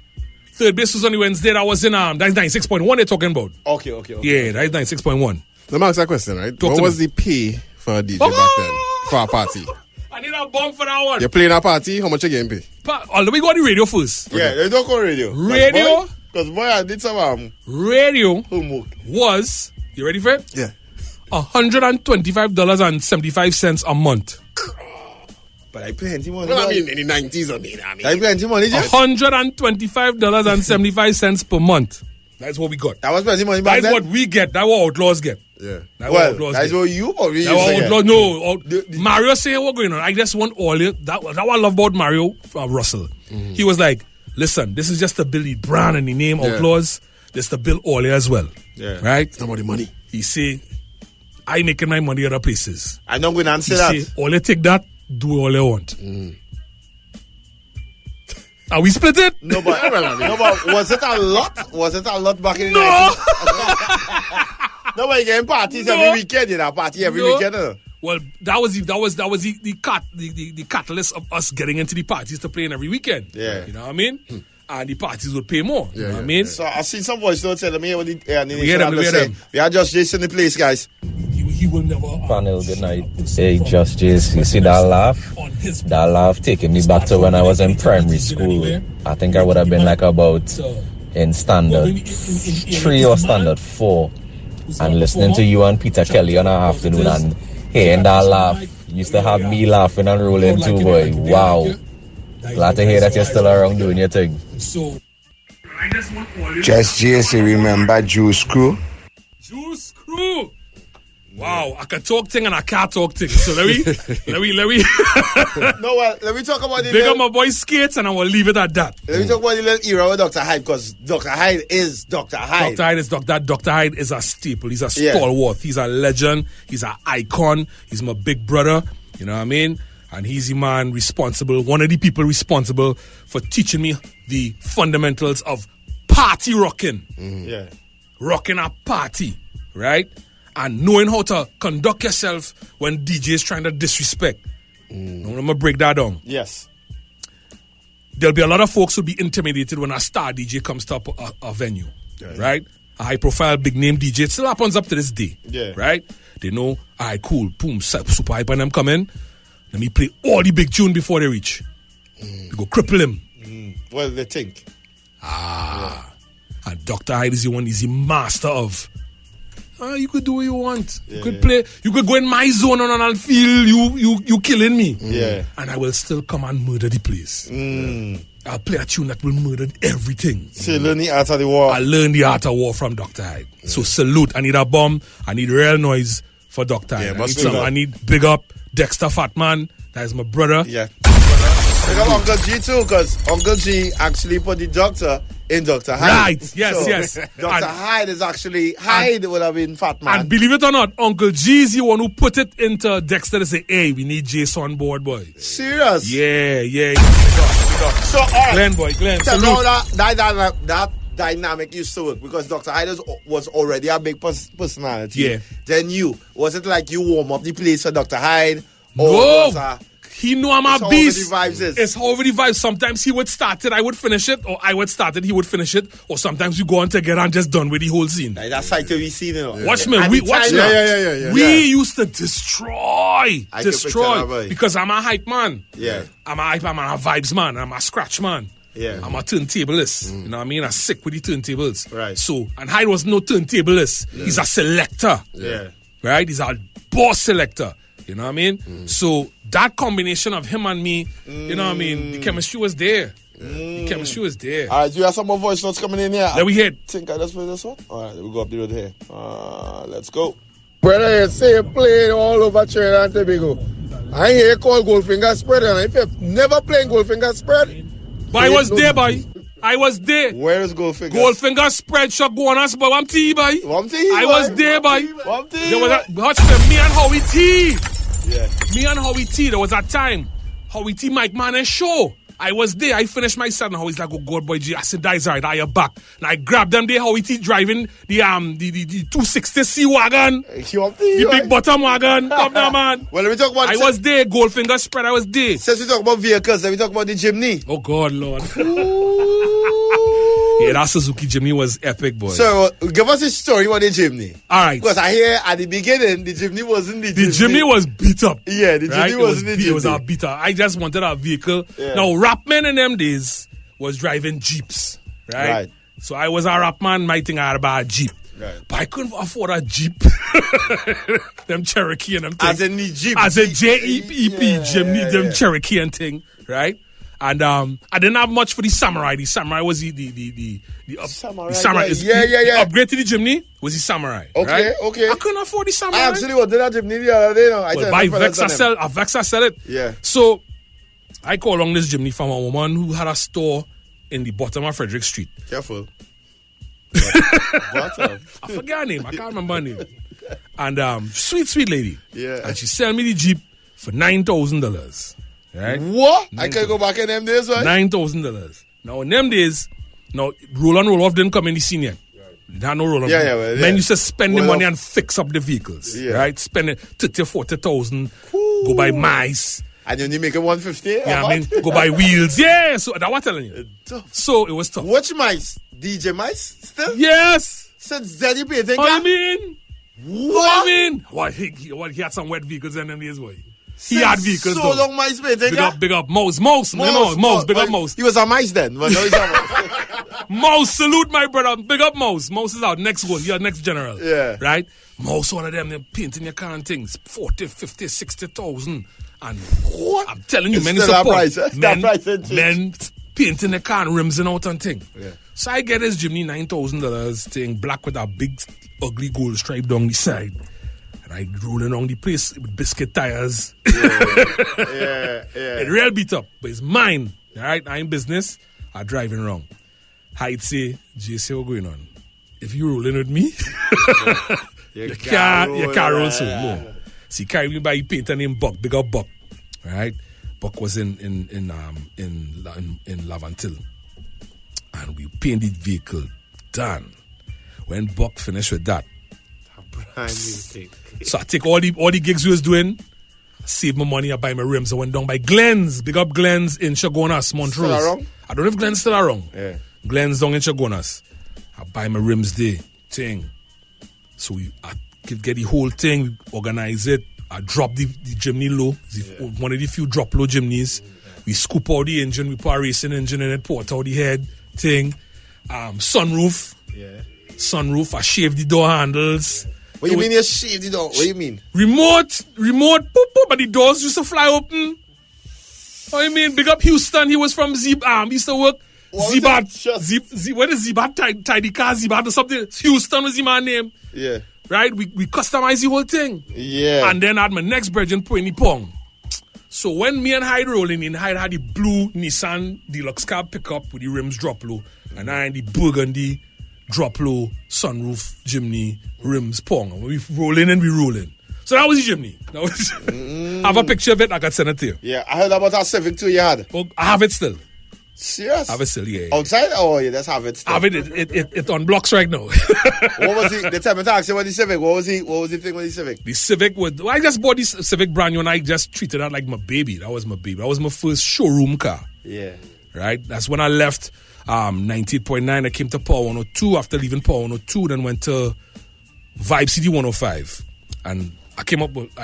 Third base was on the Wednesday. That was in that's 96.1 they're talking about. Okay. Yeah, that's 96.1. Let me ask that question, right? What was the pay for a DJ back then? For a party? I need a bomb for that one. You're playing a party, how much you getting paid? Let me go on the radio first. Yeah, they don't go radio. Radio? Because boy, I did some radio homework. Was, you ready for it? Yeah. $125.75 a month. But I plenty money. Well, I mean, in the 90s or I plenty money, Jess. $125.75 per month. That's what we got. That was plenty money back then? That's what we get. That's what outlaws get. Yeah. That's what you probably used to get. No, Mario saying what going on. I just want all it. That what I love about Mario Russell. He was like, listen, this is just to build the brand and the name Outlaws. This to build all it as well. Yeah. Right? It's not about the money. He say, I making my money other places. I'm not going to answer that. Say, all you take that, do all you want. Are we split it? No, but was it a lot? Was it a lot back in the 90s? No, but you getting parties every weekend. You know, party every weekend. Well, that was the catalyst of us getting into the parties to playing every weekend. Yeah, you know what I mean. And the parties would pay more. You know what I mean. So I seen some voice notes. Let me hear what the we hear them. We are Jus Jase in the place, guys. He will never. Panel, good night. Hey, Jus Jase, you see that laugh? That laugh taking me back to when I was in primary school. I think I would have been like about in standard 3 or standard 4. And listening to you and Peter Kelly on our afternoon and hearing that laugh used to have me laughing and rolling too, boy. Wow. Glad to hear that you're still around doing your thing. Jus Jase, remember Juice Crew? Juice Crew. Wow, I can talk thing and I can't talk thing. So let me. No, well, let me talk about the big up my boy Skates and I will leave it at that. Let me talk about the little era with Dr. Hyde, because Dr. Hyde is Dr. Hyde. Dr. Hyde is a staple. He's a stalwart. He's a legend. He's an icon. He's my big brother. You know what I mean? And he's the man responsible, one of the people responsible for teaching me the fundamentals of party rocking. Yeah. Rocking a party, right? And knowing how to conduct yourself when DJ is trying to disrespect. I'm going to break that down. Yes. There'll be a lot of folks who'll be intimidated when a star DJ comes to a venue, right? A high-profile, big-name DJ. It still happens up to this day, right? They know, all right, cool, boom, Supahype and them come in. Let me play all the big tune before they reach. We go cripple him. Well, they think. And Dr. Hyde is the one, he's the master of... you could do what you want. You could play. You could go in my zone and I'll feel you killing me. Yeah. And I will still come and murder the place. I'll play a tune that will murder everything. So you learn the art of the war. I learned the art of war from Dr. Hyde. So salute. I need a bomb. I need real noise for Dr. Hyde. I need big up Dexter Fatman. That is my brother. Yeah. Big up Uncle G too, because Uncle G actually put the doctor in Dr. Hyde. Right, yes. Dr. Hyde is actually, Hyde would have been Fat Man. And believe it or not, Uncle G is the one who put it into Dexter to say, hey, we need Jason on board, boy. Serious? Yeah. So, all right. Glenn. Tell me how that dynamic used to work, because Dr. Hyde was already a big personality. Yeah. Then was it like you warm up the place for Dr. Hyde? No. He knew I'm a beast. How the vibes is. It's however the vibes. Sometimes he would start it, I would finish it, or I would start it, he would finish it, or sometimes we go on together and just done with the whole scene. Like that's like we seen it. Watch me. We used to destroy because I'm a hype man. Yeah, I'm a hype man. I'm a vibes man. I'm a scratch man. Yeah, I'm a turntablist. You know what I mean? I'm sick with the turntables. Right. So, and Hyde was no turntablist. Yeah. He's a selector. Yeah. Right. He's a boss selector. You know what I mean? So that combination of him and me, you know what I mean? The chemistry was there. The chemistry was there. All right, you have some more voice notes coming in here. Let we hit. Think I just play this one? All right, we go up the road here. Let's go. Brother, you say playing all over Trinidad and Tobago. I hear you call Goldfinger spread, and if you've never played Goldfinger spread, but I was there, boy. I was there. Where is Goldfinger? Goldfinger spread shot go on us, but one T, boy. I was there, boy. One T. There was watch me and Howie T. Yeah. Me and Howie T. There was a time. Howie T, Mike Man and show. I was there. I finished my set and Howie's like, oh God, boy, I said, that's right, I am back. And I grabbed them there, Howie T driving the 260 C wagon. The big bottom wagon. Come down, man. Well, let me talk about I was there, Goldfinger spread, I was there. Since we talk about vehicles, let me talk about the Jimny. Oh God, Lord. Yeah, that Suzuki Jimny was epic, boy. So, give us a story about the Jimny. All right. Because I hear at the beginning, the Jimny wasn't the Jimny. The Jimny was beat up. Yeah, the Jimny wasn't the Jimny. It was a beater. I just wanted a vehicle. Yeah. Now, rap men in them days was driving Jeeps, right? So I was a rap man, my thing I had about a Jeep. Right. But I couldn't afford a Jeep. Them Cherokee and them thing. As in the Jeep. As a J-E-P-P, Jimny, them Cherokee and thing, right? And I didn't have much for the Samurai. The Samurai was the Samurai. The Samurai. The upgrade to the Jimny was the Samurai. Okay, right? Okay. I couldn't afford the Samurai. I actually wanted that Jimny the other day. No, buy Vexa sell it. Yeah. So I called along this Jimny from a woman who had a store in the bottom of Frederick Street. Careful. I forgot her name. I can't remember her name. And sweet lady. Yeah. And she sell me the Jeep for $9,000. Right? What? I can't go back in them days, right? $9,000. Now in them days, roll on, roll off didn't come in the scene yet. They had no roll on. Yeah. Men used to spend the money and fix up the vehicles. Yeah. Right? Spend it 30,000, 40,000. Go buy mice. And then you make it 150? Yeah, I mean, go buy wheels. Yeah, so that's what I'm telling you. So it was tough. Which mice? DJ mice still? Yes. Since then you paid What I mean? What I mean? What, he had some wet vehicles in them days, boy. He had vehicles. So long mice paid. Big up Mouse. Big up Mouse. He was a mice then. But no, he's a mouse. Mouse, salute my brother. Big up Mouse. Mouse is our next one. You're next general. Yeah. Right? Mouse, one of them, they're painting your car and things. 40, 50, 60,000. And what? I'm telling you, men support. Men painting the car and rims and out and thing. Yeah. So I get this Jimny $9,000 thing, black with a big ugly gold stripe down the side. And I rolling on the place with biscuit tires. Yeah. It real beat up, but it's mine. All right, I in business. I'm driving wrong. I'd say, Jase, what's going on? If you rolling with me, your car rolls soon. No. See, carry me by painter named Buck, big up Buck. All right, Buck was in Lavantil, and we painted the vehicle. Done. When Buck finished with that, so I take all the gigs we was doing, save my money, I buy my rims. I went down by Glenn's, big up Glenn's in Chagonas, Montrose. I don't know if Glenn's still around. Yeah. Glenn's down in Chagonas. I buy my rims there, thing. So I get the whole thing, organize it. I drop the Jimny low, one of the few drop low Jimneys. We scoop out the engine, we put a racing engine in it, put out the head, thing. Sunroof. Yeah. Sunroof, I shave the door handles. What do you mean you shave the door? What do you mean? Remote, boop, but the doors used to fly open. What do you mean? Big up Houston, he was from he used to work. Zibat, what is Zibat? Tidy car, Zibat or something. Houston was my name. Yeah. Right? We customized the whole thing. Yeah. And then I had my next virgin put in the pong. So when me and Hyde rolling in, Hyde had the blue Nissan Deluxe car pickup with the rims drop low. And I had the burgundy drop low, sunroof, Jimny, rims, pong. And we rolling and we rolling. So that was the Jimny. That was I have a picture of it, I can send it to you. Yeah, I heard about that Civic too you had. Oh, I have it still. Serious? Have it still, yeah. Outside? Oh, yeah, let's have it still. Have it on blocks right now. What was it? The time I talked about the Civic. What was the thing with the Civic? The Civic I just bought this Civic brand new and I just treated that like my baby. That was my baby. That was my first showroom car. Yeah. Right? That's when I left 98.9. I came to Power 102. After leaving Power 102, then went to Vibe City 105. And I came up with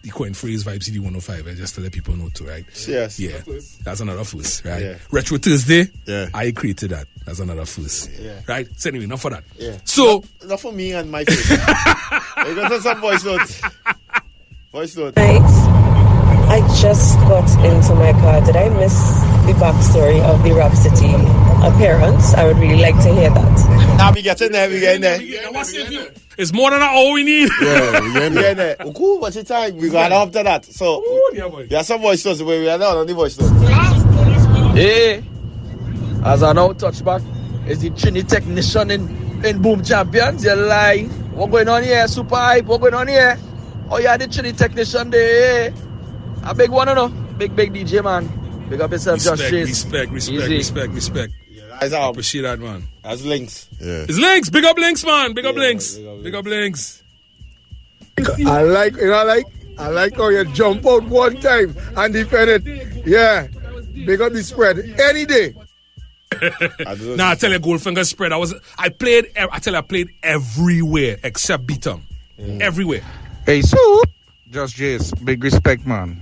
the coin phrase Vibe City 105, just to let people know too, right? Yes. Yeah. That's another first, right? Yeah. Retro Thursday, yeah. I created that. That's another first. Yeah. Right? So anyway, enough for that. Yeah. So not for me and my face. We're going to some voice notes. Voice notes. I just got into my car. Did I miss the backstory of the Rhapsody appearance? I would really like to hear that. Now we get in there, it's more than an hour we need. Yeah, we get there. Cool, what's the time? We got after that. So, there's some voice notes where we are not on the voice notes. Hey, as I now touch back, is the Trini technician in Boom Champions. You lie. What going on here? Supahype, what going on here? Oh, yeah, the Trini technician there. A big one, no? Big DJ, man. Big up yourself, Jus Jase. Respect. I appreciate that, man. That's Links. Yeah. It's Links. Big up Links, man. Big up Links. I like how you jump out one time and defend it. Yeah. Big up the spread any day. I tell you, Goldfinger spread. I played everywhere except Beatum. Everywhere. Hey, so Jus Jase, big respect, man.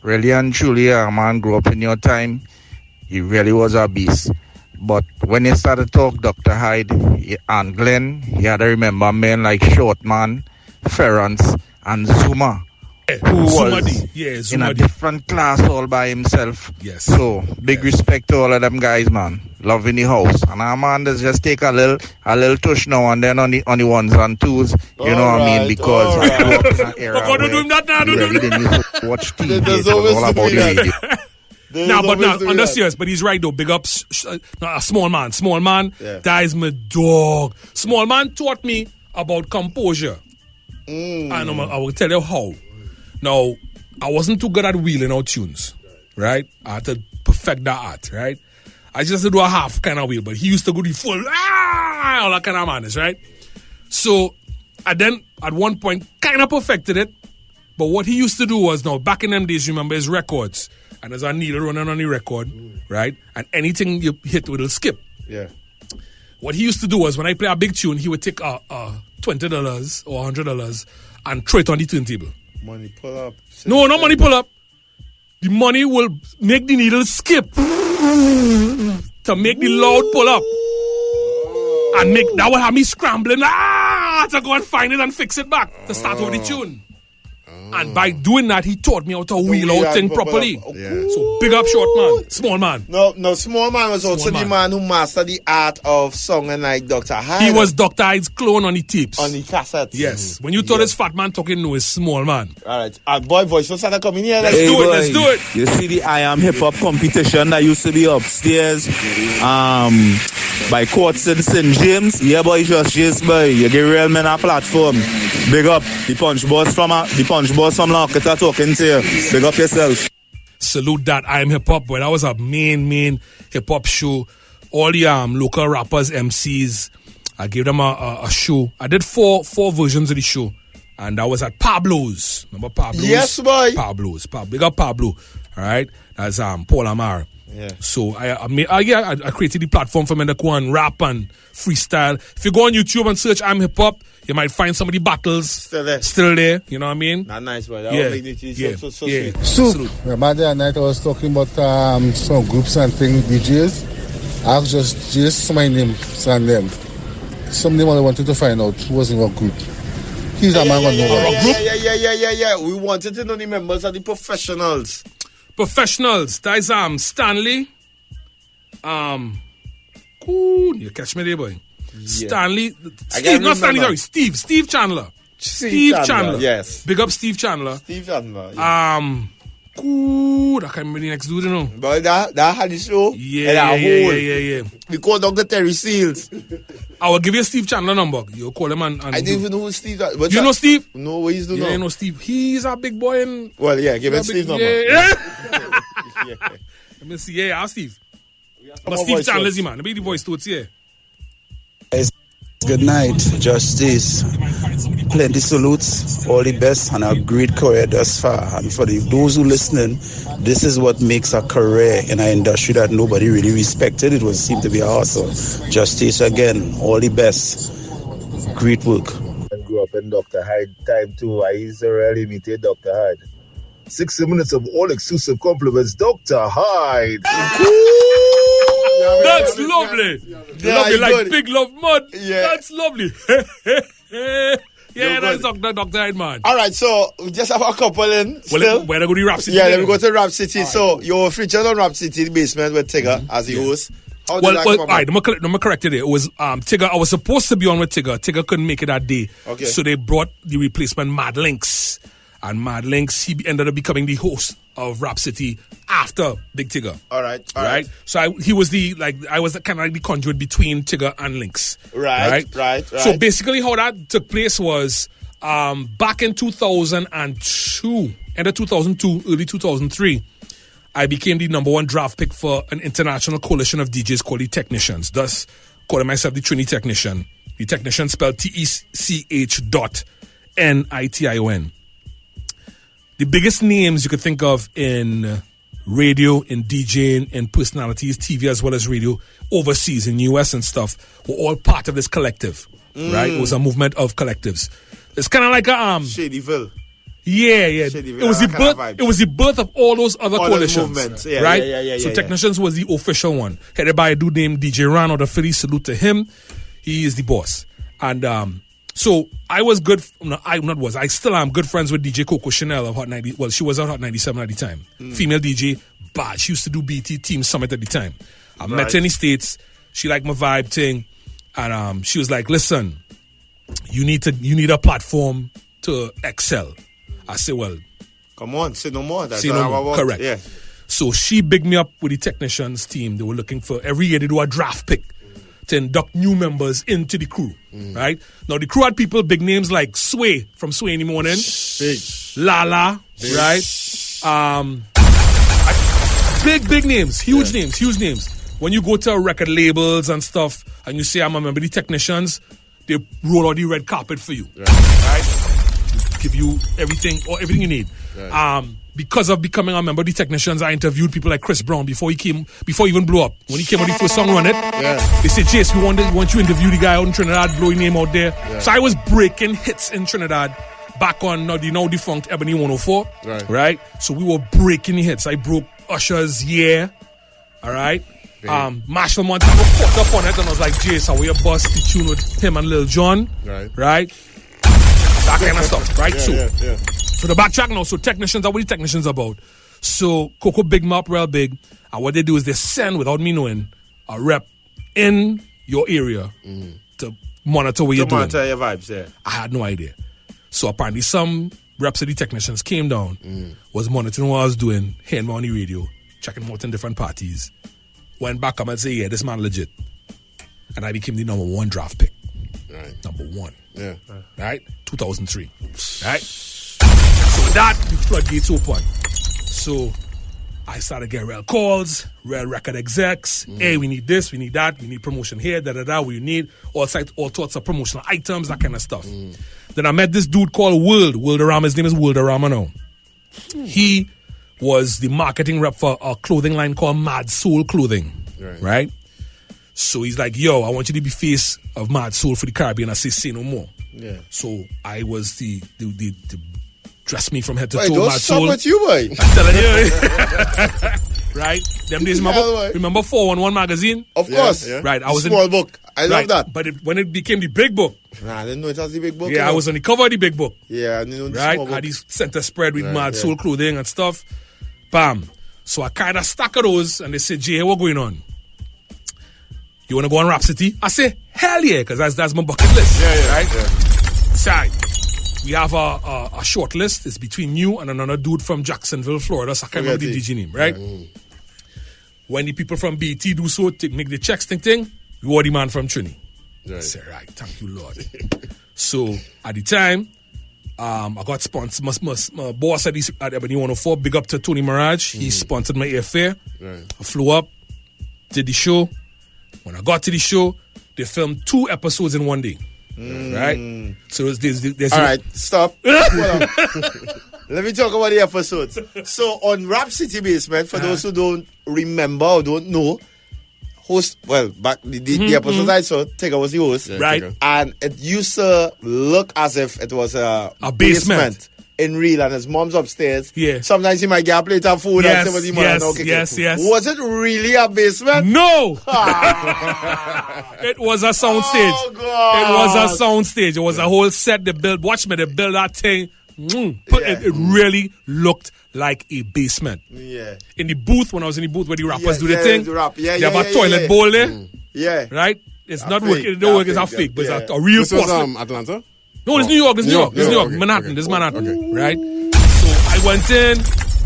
Really and truly, man, grew up in your time. He really was a beast. But when he started to talk Dr. Hyde and Glenn, he had to remember men like Shortman, Ferrance, and Zuma, who was in a different class all by himself. Yes. So, big respect to all of them guys, man. Love in the house. And our man does just take a little touch now and then on the ones and twos. You know what I mean? Because I grew up in an era where really didn't used to watch TV. It was all about the radio. On the serious, but he's right though. Big ups, a small man. Yeah. That is my dog. Small man taught me about composure, and I will tell you how. Now, I wasn't too good at wheeling out tunes, right? I had to perfect that art, right? I just had to do a half kind of wheel, but he used to go the full, all that kind of madness, right? So, I then at one point kind of perfected it, but what he used to do was, now back in them days, remember his records. And there's a needle running on the record, right? And anything you hit with will skip. Yeah. What he used to do was when I play a big tune, he would take $20 or $100 and throw it on the turntable. Money pull up. No, not money pull up. The money will make the needle skip to make the loud pull up. And that will have me scrambling to go and find it and fix it back to start over the tune. And by doing that, he taught me how to wheel out thing properly. Yeah. So big up short man, small man. No, small man was also the man who mastered the art of song and like Dr. Hyde. He was Dr. Hyde's clone on the tapes. On the cassettes. Yes. When you thought his fat man talking, no, it's small man. All right. Boy, voice, let's start coming here. Let's do it. You see the I Am Hip Hop competition that used to be upstairs by Courts in St. James. Yeah, boy, Jus Jase, boy. You get real men a platform. Big up the punch boss from Lanketa talking to you. Big up yourself. Salute that. I Am Hip Hop, boy. That was a main hip hop show. All the local rappers, MCs, I gave them a show. I did four versions of the show. And that was at Pablo's. Remember Pablo's? Yes, boy. Pablo's. Big up Pablo. All right. That's Paul Amar. Yeah. So I created the platform for men to go and rap and freestyle. If you go on YouTube and search I'm Hip Hop, you might find some of the battles still there. You know what I mean? Not nice, boy. That would make it so sweet. So, remember the other night I was talking about some groups and things, DJs. I asked Jus Jase my name, and them. Some name I wanted to find out who was in what group. He's a man on Yeah. We wanted to know the members of the professionals. That is Stanley. You catch me there, boy. Yeah. Stanley. Steve Chandler. Steve Chandler. Yes. Big up Steve Chandler. Yeah. I can't remember the next dude, you know. But that had the show. Yeah. We called Dr. Terry Seals. I will give you Steve Chandler number. You call him and I didn't even know who Steve is. You know Steve? No, what he's doing know Steve. He's a big boy. Well, yeah, give him Steve's number. Yeah. Let me see. Yeah, Steve. But Steve Chandler's man. Let me the voice to it here. Good night, Justice. Plenty salutes, all the best, and a great career thus far. And for those who listening, this is what makes a career in an industry that nobody really respected. It was seem to be a hustle. Justice again, all the best. Great work. I grew up in Dr. Hyde time too. I used to really imitate Dr. Hyde. 60 minutes of all exclusive compliments, Dr. Hyde. That's lovely. Lovely, like good. Big Love Mud. Yeah. That's lovely. Yeah, that's Dr. Hyde, man. All right, so we just have a couple in. Well, we're going to go to Rap City. Yeah, let me go to Rap City. Right. So you're featured on Rap City, the basement with Tigger as the host. How did that come about? All right, let me correct it. It was Tigger. I was supposed to be on with Tigger. Tigger couldn't make it that day. Okay. So they brought the replacement Mad Links. And Mad Links, he ended up becoming the host of Rap City after Big Tigger. All right. So he was I was kind of like the conduit between Tigger and Links. Right. So basically how that took place was back in 2002, end of 2002, early 2003, I became the number one draft pick for an international coalition of DJs called the Technicians, thus calling myself the Trini Technician. The Technician spelled TECH.NITION. The biggest names you could think of in radio, in DJing, in personalities, TV as well as radio, overseas, in US and stuff, were all part of this collective, right? It was a movement of collectives. It's kind of like a... Shadyville. Yeah. Shadyville. It was the birth of all those other coalitions, yeah, right? Yeah, so Technicians was the official one, headed by a dude named DJ Ran out of Philly. Salute to him. He is the boss. And... So I was good. I still am good friends with DJ Coco Chanel of Hot 90. Well, she was at Hot 97 at the time. Female DJ, bad. She used to do BT Team Summit at the time. I met her in the States. She liked my vibe thing, and she was like, "Listen, you need a platform to excel." I said, "Well, come on, say no more." Say no more. Correct. Yeah. So she bigged me up with the Technicians team. They were looking for every year they do a draft pick to induct new members into the crew, right? Now, the crew had people, big names like Sway from Sway in the Morning. Big. Lala, big. Right? Big names, huge names. When you go to record labels and stuff, and you say, I'm a member of the Technicians, they roll out the red carpet for you, right? Give you everything you need. Right. Because of becoming a member of the Technicians, I interviewed people like Chris Brown before he even blew up. When he came on the first song Run It, they said, Jase, we want you to interview the guy out in Trinidad, blow your name out there. Yeah. So I was breaking hits in Trinidad back on the now defunct Ebony 104. Right? So we were breaking the hits. I broke Usher's Yeah. All right? Marshall Montana caught up on it and I was like, Jase, I will bust the tune with him and Lil Jon. Right? That kind of stuff, right? So the backtrack now, so Technicians, what are the Technicians about? So Coco big me up real big, and what they do is they send, without me knowing, a rep in your area to monitor what you're doing. To monitor your vibes, yeah. I had no idea. So apparently some reps of the Technicians came down, was monitoring what I was doing, hearing me on the radio, checking them out in different parties, went back up and said, yeah, this man legit. And I became the number one draft pick. Number one. Yeah. Right? 2003. Right? So with that, the floodgates open. So I started getting real calls, real record execs. Hey, we need this, we need that, we need promotion here, we need all sorts of promotional items, that kind of stuff. Then I met this dude called Worldarama. His name is Worldarama now. He was the marketing rep for a clothing line called Mad Soul Clothing. Right? So he's like, yo, I want you to be face of Mad Soul for the Caribbean. I say no more. Yeah. So I was the dress me from head to toe. Don't Mad Soul. with you, boy. I'm telling you. Right? Them days, remember 411 magazine? Of course. Yeah. Right. I was small book. I love that. But when it became the big book. I didn't know it was the big book. Yeah, I was on the cover of the big book. Yeah, I didn't know the right? small book. Had these center spread with Mad Soul Clothing and stuff. Bam. So I kind of stack of those and they said, Jay, what's going on? You want to go on Rap City? I say, hell yeah, because that's my bucket list. Right? Yeah. Side. We have a short list. It's between you and another dude from Jacksonville, Florida. So I can't remember the DJ name, right? When the people from BT do so, make the checks, thing, you are the man from Trini. I say, right, thank you, Lord. So at the time, I got sponsored. My boss at Ebony 104, big up to Tony Mirage. He sponsored my airfare. Right. I flew up, did the show. When I got to the show, they filmed 2 episodes in one day. Right? So there's all right, stop. Let me talk about the episodes. So on Rap City Basement, for those who don't remember or don't know, back the episodes I saw, Tigger was the host. Yeah, right. And it used to look as if it was a basement in real, and his mom's upstairs. Yeah. Sometimes he might get a plate of food and some of the yes. Was it really a basement? No! It was a sound stage. Oh, God. It was a sound stage. It was a whole set they built. Watch me, they built that thing. It really looked like a basement. Yeah. In the booth, when I was in the booth where the rappers do the thing, they have a toilet bowl there. Yeah. Right? It's not working. It don't work. It's a fake, but it's a real This was Atlanta? No, it's New York. It's New York. It's New York. Okay, Manhattan. okay. This is Manhattan. Okay. Right? So I went in.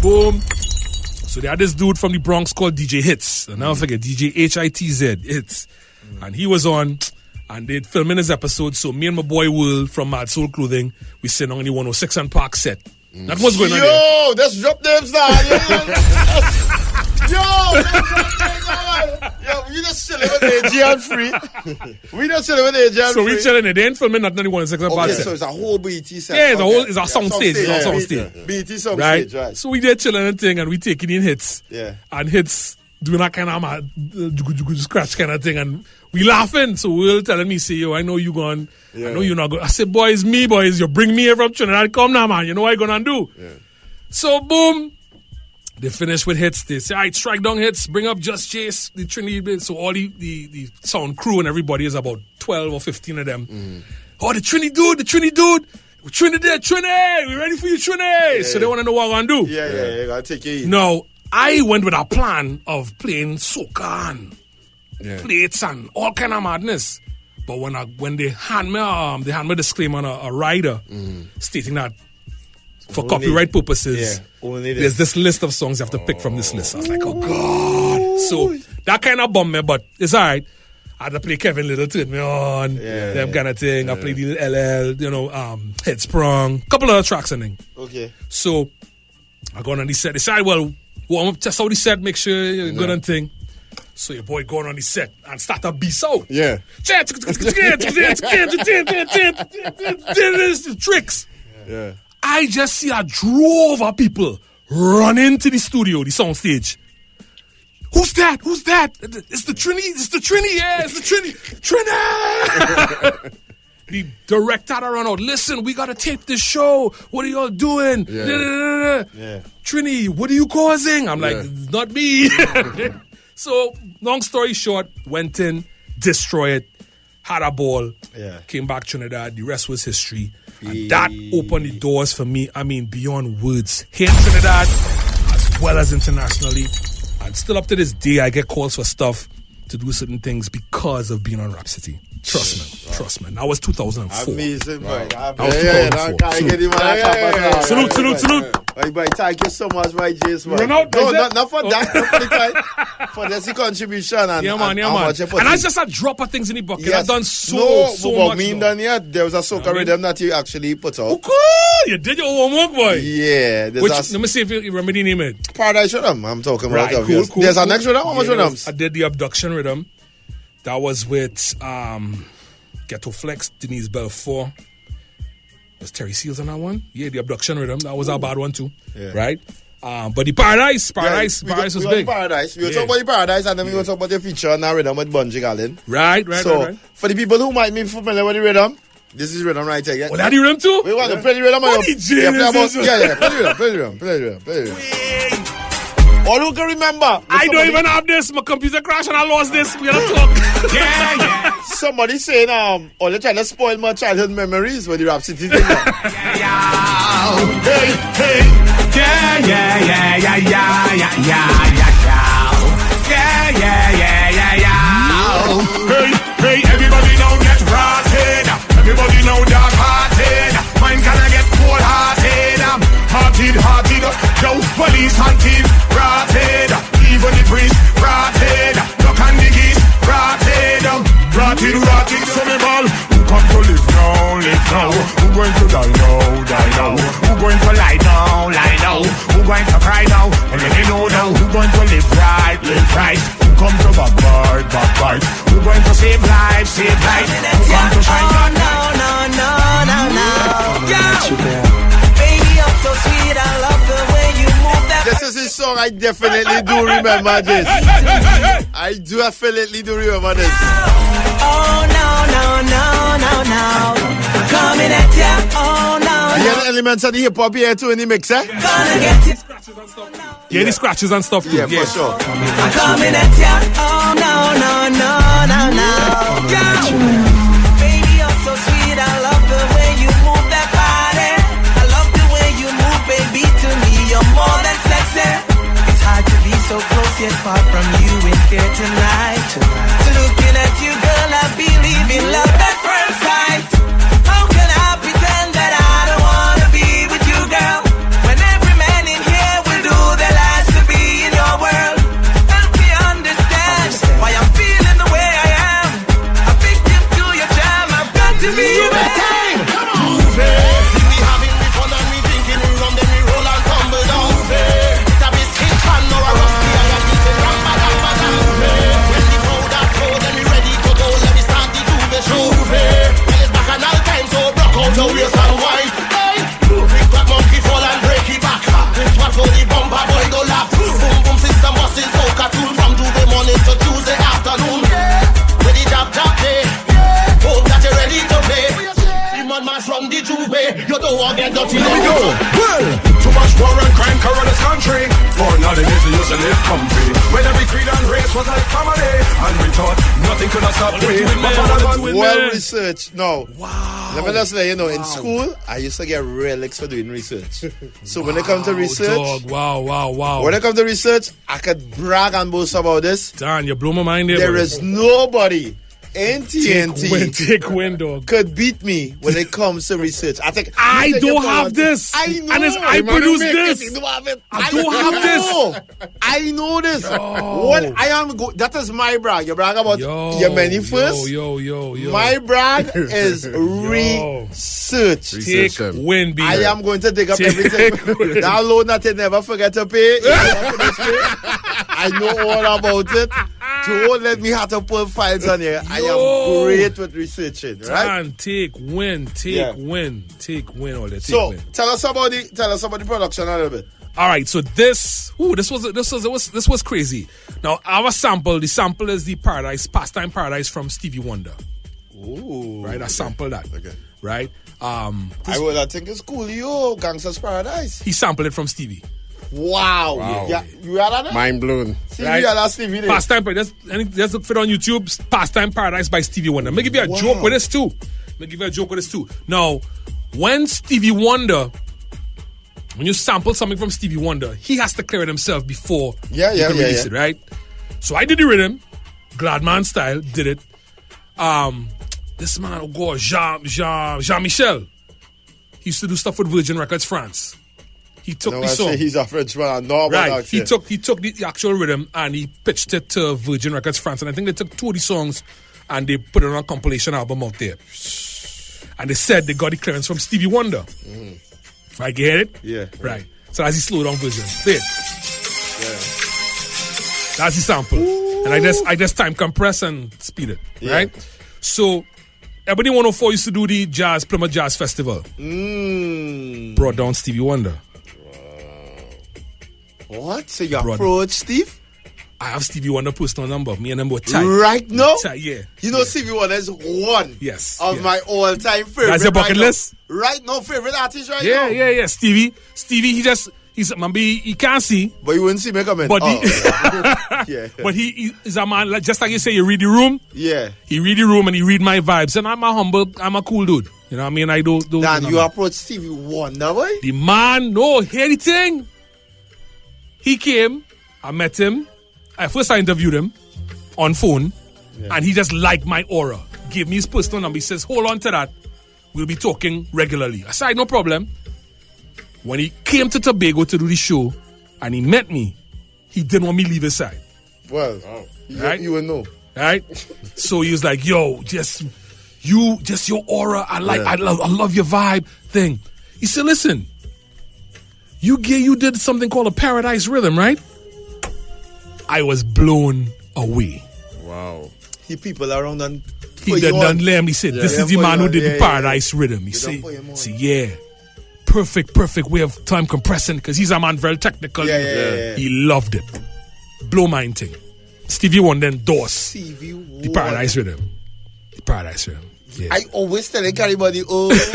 Boom. So they had this dude from the Bronx called DJ Hits. And I'll forget, DJ HITZ Hits. And he was on. And they'd filming his episode. So me and my boy Will from Mad Soul Clothing, we sitting on the 106 and Park set. That was going on there. Yo, that's drop names now. Yo, we just chilling with AJ and Free. We just chilling with AJ and Free. So we chilling there. They ain't filming nothing on the 106 and Park set. So it's a whole BET set. Yeah, it's a sound stage. It's a sound stage. BET sound stage, right. So we there chilling and thing, and we taking in hits. Yeah. And hits doing that kind of scratch kind of thing, and we laughing. So Will telling me, say, yo, I know you gone. Yeah. I know you're not going. I said, boys, me, boys. You bring me here from Trinidad. Come now, man. You know what you gonna do? Yeah. So, boom. They finish with hits. They say, all right, strike down hits. Bring up Jus Jase, the Trinity. So all the sound crew and everybody is about 12 or 15 of them. Oh, the Trinity dude. Trinity. We ready for you, Trinity. Yeah, so they want to know what I'm going to do. Yeah. Gotta take it in. No, I went with a plan of playing soca and plates and all kind of madness. But when they hand me a disclaimer on a rider stating that for copyright purposes, there's this list of songs you have to pick from this list. I was like, oh God. So that kind of bummed me, but it's all right. I had to play Kevin Little, Turn Me On, them kind of thing. I played the LL, Headsprung, couple other tracks and thing. Okay. So I go on the set. They say, well, warm up, test out the set, make sure you're good and thing. So your boy going on the set and start a beat out. Yeah. Tricks. Yeah. I just see a drove of people run into the studio, the sound stage. Who's that? It's the Trini. Yeah, it's the Trini. Trini! The director ran out. Listen, we got to tape this show. What are y'all doing? Yeah. Trini, what are you causing? I'm like, not me. So, long story short, went in, destroyed it, had a ball, came back Trinidad. The rest was history. And that opened the doors for me, beyond words. Here in Trinidad, as well as internationally. And still up to this day, I get calls for stuff to do certain things because of being on Rap City. Trust me. That was 2004. Amazing, boy. That was 2004. Salute. Boy, thank you so much, my Jace. Run out, no, not for that. Not for the time. For this contribution and man. And that's just a drop of things in the bucket. I've done so much. Me done yet. There was a soca rhythm that you actually put out. Okay, you did your homework, boy. Yeah. Let me see if you remember the name. Paradise Rhythm. I'm talking about. Cool. There's a next rhythm. How much rhythms? I did the Abduction Rhythm. That was with Ghetto Flex, Denise Belfort. Was Terry Seals on that one? Yeah, the Abduction Rhythm. That was a bad one too. Yeah. Right? But the Paradise was big. Paradise. We were talking about the Paradise and then we were talking about the feature on that rhythm with Bungie Gallin. Right. So, for the people who might be familiar with the rhythm, this is rhythm right here. Oh, that the rhythm too? We want to play the rhythm. Play the rhythm. All who can remember. I don't even have this. My computer crashed and I lost this. We gotta talk. Yeah. Somebody saying, they're trying to spoil my childhood memories with the Rap City thing. Hey, everybody now get rotted. Everybody now dark-hearted. Mine gonna get cold-hearted. Hearted. Yo, police hunted. Rotted. Even the priest. Rotted. Look and the geese. Rotted. Rotted. So me ball. Who come to live now? Who going to die now? now? Who going to lie down, lie down? Who going to cry now? And let me know now. Who going to live right, live right? Who come to backbite, backbite? Who going to save life, save life? Who come to shine? No. Baby, you're so sweet. I love the way you move that. This is his song I definitely do remember this. I definitely do remember this. Oh, no. Coming at ya. Oh, no. You hear the elements of the hip hop here too in the mix, eh? Gonna get you. Yeah, the scratches and stuff too. Yeah, for sure. I'm coming at ya. Oh, no. Baby, you're so sweet. I love the way you move that body. I love the way you move, baby. To me, you're more than sexy. It's hard to be so close yet far from you in here tonight. Looking at you, girl, I believe in love at first sight. How can I pretend that I don't wanna be with you, girl? When every man in here will do their last to be in your world. Help me understand why I'm feeling the way I am. A victim to your charm, I've got to be your time. Come on. Move it. See we having we fun and we drinking, we rum, then we roll and tumble down. Move it. It's a biscuit can or a rusty and a beating ram, move it. When the powder cold, then we ready to go. Let me start the do show. Move it. Well, it's back and all time, so broke out the waist and wine. Hey, big black monkey fall and break it back. This what for the bumper boy go laugh. Boom boom system busting so cartoon from Tuesday morning to Tuesday afternoon. With the jab day. Hope that you're ready to play. The man mass from the Juve. You don't want to get dirty. Let me go. Well, too much war and crime cover this country. For nothing is the use to live comfy. When every creed and race was like family, and we thought nothing could have stopped me. Well researched. No. Wow. Let me just let you know, in school, I used to get relics for doing research. So when it comes to research, dog. Wow. When it comes to research, I could brag and boast about this. Dan, you blow my mind there. There is nobody in TNT take win, dog. could beat me when it comes to research. I don't have this. I know. And I produce this. You don't have it. I don't have this. I know this. What I am that is my brag. You brag about your many first. Yo. My brag is research. Take win, baby. I am going to dig up everything. That loan that they never forget to pay. I know all about it. Don't let me have to pull files on here. I am great with researching, right? Man, take win all that. So tell us about the production a little bit. All right, so this was crazy. Now our sample, the sample is the Pastime Paradise from Stevie Wonder. Ooh, right. I sampled that. Okay, right. I think it's cool. Gangsta's Paradise. He sampled it from Stevie. Wow. Yeah, you had that? Mind blown. See, right? You had that Stevie. Pastime Paradise. Just look for it on YouTube. Pastime Paradise by Stevie Wonder. Let me give you a joke with this too. Now, when Stevie Wonder, when you sample something from Stevie Wonder, he has to clear it himself before he can release it, right? So I did the rhythm, Gladman style, did it. This man will go Jean-Michel. He used to do stuff with Virgin Records France. He took the song. He's a Frenchman. Right. He took the actual rhythm and he pitched it to Virgin Records France. And I think they took 2 of the songs and they put it on a compilation album out there. And they said they got the clearance from Stevie Wonder. I get it? Yeah. Right. So that's the slow down version. There. Yeah. That's the sample. Ooh. And I just time compress and speed it. Yeah. Right? So everybody 104 used to do the Plymouth Jazz Festival. Brought down Stevie Wonder. What? So you approach Steve? I have Stevie Wonder personal number. Me and him were tight. Right now? Yeah. You know Stevie Wonder is one of my all-time favorite. That's your bucket list? Right now, favorite artist right now. Yeah. Stevie, he can't see. But you wouldn't see me coming. But but he's a man, like, just like you say, you read the room. Yeah. He read the room and he read my vibes. And I'm a cool dude. You know what I mean? I do. Dan, you approach Stevie Wonder, boy? The man, hear the thing. He came, I met him. First I interviewed him on phone, and he just liked my aura. Gave me his personal number. He says, hold on to that. We'll be talking regularly. I said, no problem. When he came to Tobago to do the show, and he met me, he didn't want me to leave his side. Well, right? You will know. Right? So he was like, yo, just your aura. I love your vibe thing. He said, listen, you did something called a Paradise Rhythm, right? I was blown away. Wow. He people around and he done let me say, this is the man who did the Paradise Rhythm. He say, yeah, perfect way of time compressing, because he's a man very technical. He loved it. Blow mind thing. Stevie Wonder endorsed the Paradise Rhythm. The Paradise Rhythm. Yeah. I always tell everybody, what's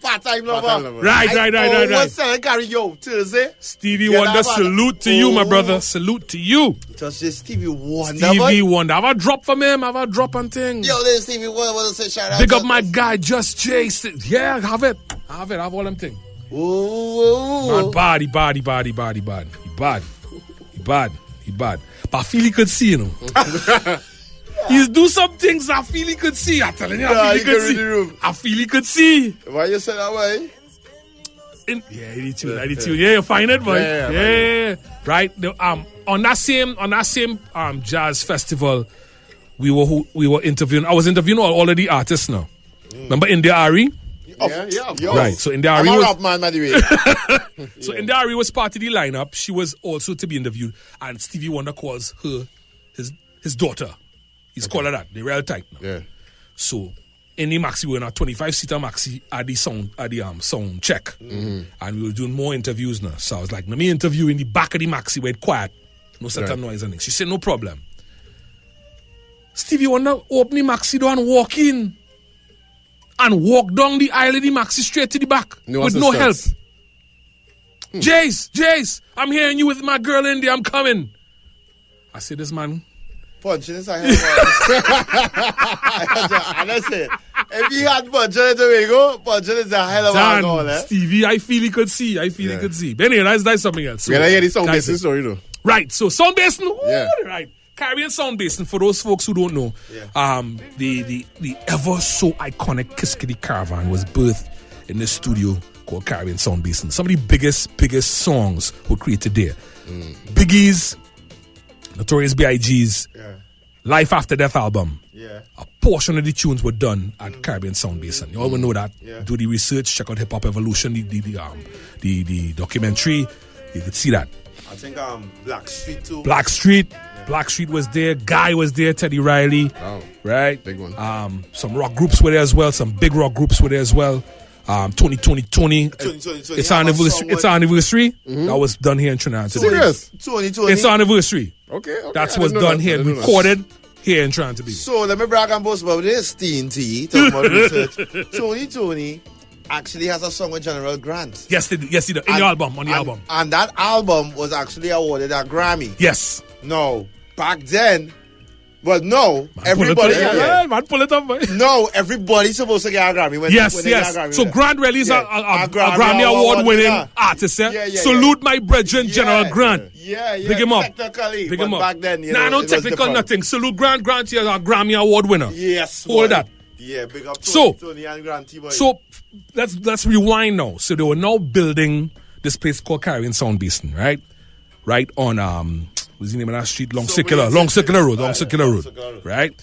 part-time lover? Right. I always tell Gary, yo, Thursday. Stevie Wonder, salute to you, my brother. Salute to you. Just say Stevie Wonder. Stevie Wonder. Have a drop from him. Have a drop and thing. Yo, there's Stevie Wonder. Want to say shout out? Big up my guy, Jus Jase. Yeah, have it. Have all them thing. Man, bad. He bad. But I feel he could see, you know. He's do some things I feel he could see. I'm telling you, I feel he could see. I feel he could see. Why you say that way? I did too. Yeah, you find it, boy. Yeah. Right. On that same jazz festival, we were interviewing. I was interviewing all of the artists now. Remember India Ari? Yeah. Right. So India Ari was a rap man, by the way. So India Ari was part of the lineup. She was also to be interviewed, and Stevie Wonder calls her his daughter. He's called her that. They're real tight now. Yeah. So in the maxi, we were in a 25-seater maxi at the sound check. Mm-hmm. And we were doing more interviews now. So I was like, let me interview in the back of the maxi where it's quiet. No certain noise and things. She said, no problem. Stevie Wonder open the maxi door and walk in. And walk down the aisle of the maxi straight to the back. With no help. Jace, I'm hearing you with my girl in there. I'm coming. I said, this man... punching inside him. And I say, if he had punching it away, punching is a hell of a goal, eh? Stevie, I feel he could see. But anyway, that's something else. So, hear the Sound Basin story, though. Right, so Sound Basin, right. Caribbean Sound Basin, for those folks who don't know, the ever so iconic Kiss Kitty Caravan was birthed in this studio called Caribbean Sound Basin. Some of the biggest songs were created there. Biggie's, Notorious B.I.G.'s Life After Death album. Yeah. A portion of the tunes were done at Caribbean Sound Basin. You all will know that. Yeah. Do the research, check out Hip Hop Evolution, the documentary. You could see that. I think Black Street too. Black Street was there. Guy was there. Teddy Riley. Wow. Right. Big one. Some rock groups were there as well. Some big rock groups were there as well. 2020. It's our anniversary. Mm-hmm. That was done here in Trinidad today. Serious? 2020. It's our anniversary. Okay. That's what's done here, recorded here in Trinidad today. So let me brag and boast about this. TNT, talking about research. 2020 actually has a song with General Grant. Yes, he did. On the album. And that album was actually awarded a Grammy. Yes. No, back then. Well, no, everybody. Man, pull it up, man. No, everybody's supposed to get a Grammy. When Yes. they get a Grammy, So Grant really is a Grammy Award-winning artist. Salute my brethren, General Grant. Yeah. Big him up. Technically. Big him up. Back then, no technical nothing. Salute Grant. Grant here is a Grammy Award winner. Yes. Hold that. Yeah, big up Tony and Grant. So let's rewind now. So they were now building this place called Caribbean Sound Basin, right? Right on what's the name of that street? Long Circular Road. Right?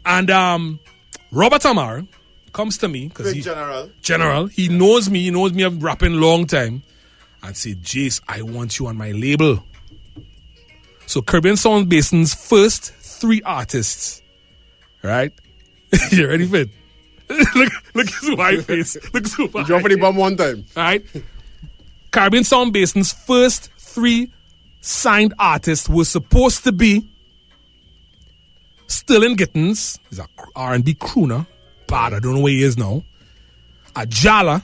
And Robert Amar comes to me because General, he knows me of rapping long time, and said, Jace, I want you on my label. So Caribbean Sound Basin's first 3 artists, right? You ready for it? look at Supahype face. Look at Supahype. Drop the bomb one time. Right? Caribbean Sound Basin's first 3 signed artists were supposed to be Sterling Gittins, he's a R&B crooner, bad, I don't know where he is now. Ajala,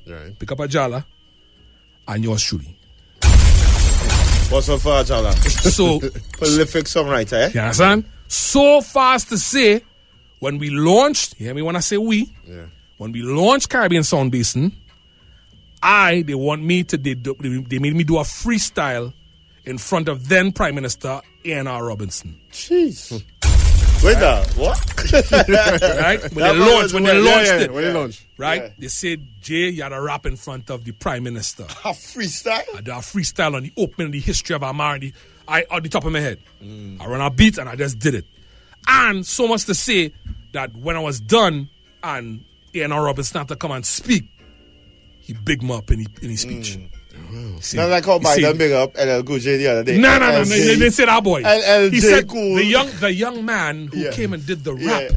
right. Pick up Ajala, and yours truly. What's up for Ajala? So prolific songwriter, eh? You understand? So fast to say, when we launched, you hear me when I say we? Yeah. When we launched Caribbean Sound Basin, they made me do a freestyle in front of then Prime Minister A.N.R. Robinson. Jeez. Wait there, what? Right? When they launched it. Right? Yeah. They said, Jay, you had to rap in front of the Prime Minister. A freestyle? I did a freestyle on the opening, the history of Amar, on the top of my head. I run a beat and I just did it. And so much to say that when I was done and A&R Robinson to come and speak, he big him up in his speech. See, not like how Biden big up LL Cool J the other day. No, they said our boy. LL He J said Cool. the young man who came and did the rap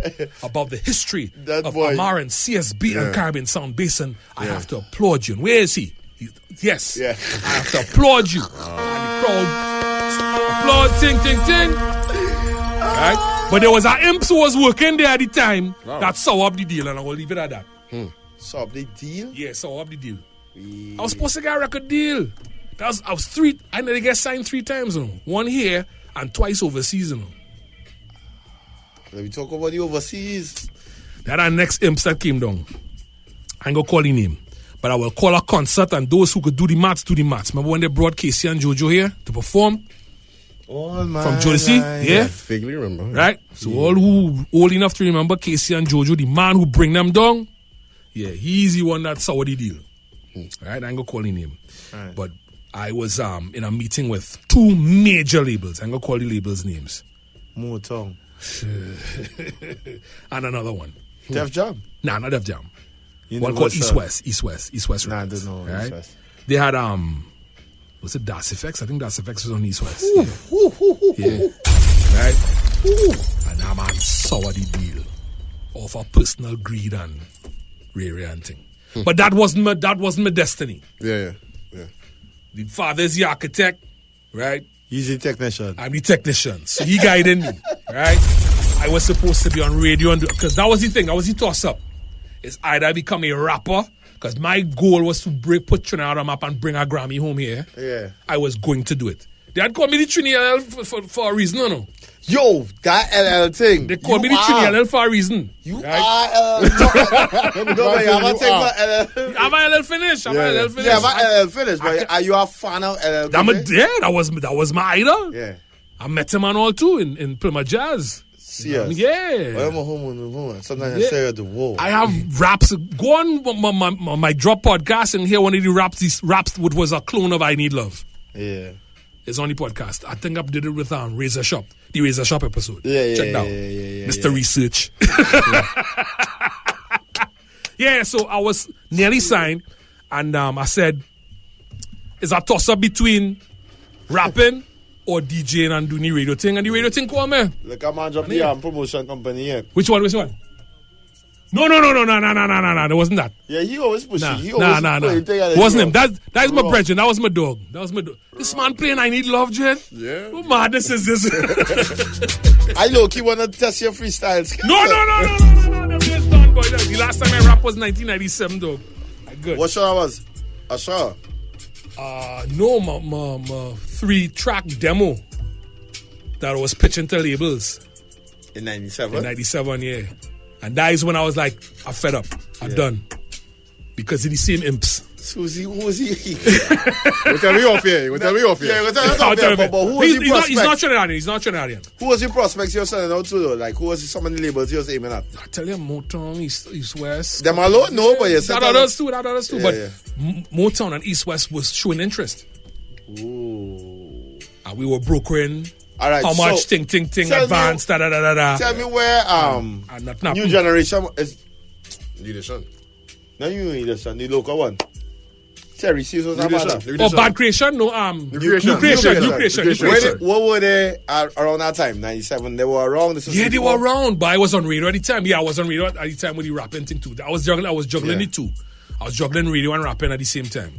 about the history of Amar and CSB and Caribbean Sound Basin. I have to applaud you. And where is he? Yes. I have to applaud you. And the crowd applaud, ting, ting, ting. Right? But there was an imp who was working there at the time that saw up the deal, and I will leave it at that. Saw up the deal? Yeah, saw up the deal. I was supposed to get a record deal. I nearly get signed 3 times, you know. 1 here and twice overseas, you know. Let me talk about the overseas. That are next imps that came down. I ain't gonna call his name, but I will call a concert, and those who could do the maths, do the maths. Remember when they brought Casey and Jojo here to perform? From Jodeci? Yeah? Vaguely remember. Right? So all who old enough to remember Casey and Jojo, the man who bring them down, he's the one that saw the deal. Right? I ain't gonna call his name. But I was in a meeting with 2 major labels. I ain't gonna call the labels' names. Motown. And another one. Def Jam? Nah, not Def Jam. One called East West. East West. Nah, I don't know. Right? East West. They had was it Das Effects? I think Das Effects was on East West. Yeah. Right? And that man saw the deal of a personal greed and Ray and thing. But that wasn't my destiny. Yeah. The father is the architect, right? He's the technician. I'm the technician. So he guided me, right? I was supposed to be on radio, because that was the thing. That was the toss-up. It's either I become a rapper, because my goal was to put Trinidad on the map and bring a Grammy home here. Yeah. I was going to do it. They had called me the Trinidad for a reason, no? Yo, that LL thing. They called me the Trinidad for a reason. You right? are LL. No, but I'm not taking LL. Have I LL finished? Yeah, have I LL finished? But are you a fan of LL? That was my idol. Yeah. I met him and all too in Plymouth Jazz. Serious? Yeah. I'm a home. Sometimes I say at the wall. I have raps. Go on my drop podcast and hear one of the raps. These raps, which was a clone of I Need Love. Yeah. It's on the podcast. I think I did it with Razor Shop. The Razor Shop episode. Yeah. Check it out. Mr. Research. Yeah, so I was nearly signed, and I said, it's a toss-up between rapping or DJing and doing the radio thing. And the radio thing called me. Look, I'm on the promotion company here. Which one? No. There wasn't that. Yeah, he always pushes. Nah. It wasn't him. That is my brethren. That was my dog. This man playing I Need Love, Jen. Yeah. What madness is this? I look, he want to test your freestyles. No. That is done, boy. The last time I rapped was 1997, dog. Good. What show was? A show? No, my 3-track demo that I was pitching to labels. In 97? In 97, yeah. And that is when I was like, I'm fed up. I'm done. Because of the same imps. So who was he? You tell me off here. But who was the prospect? He's not Trinidadian. Who was the prospects you're selling out to though? Like, who was some of the labels you was aiming at? I tell you, Motown, East West. Them alone? No, but yes. That others too. But yeah. Motown and East West was showing interest. Ooh. And we were brokering. All right, how much ting advanced, da. Tell me where New Generation is. Leadership. No, New Leadership, the local one. Terry Seals was Bad Creation? No, New Creation. What were they around that time? 97. They were around. They were around, but I was on radio at the time. Yeah, I was on radio at the time with the rapping thing too. I was juggling it too. I was juggling radio and rapping at the same time.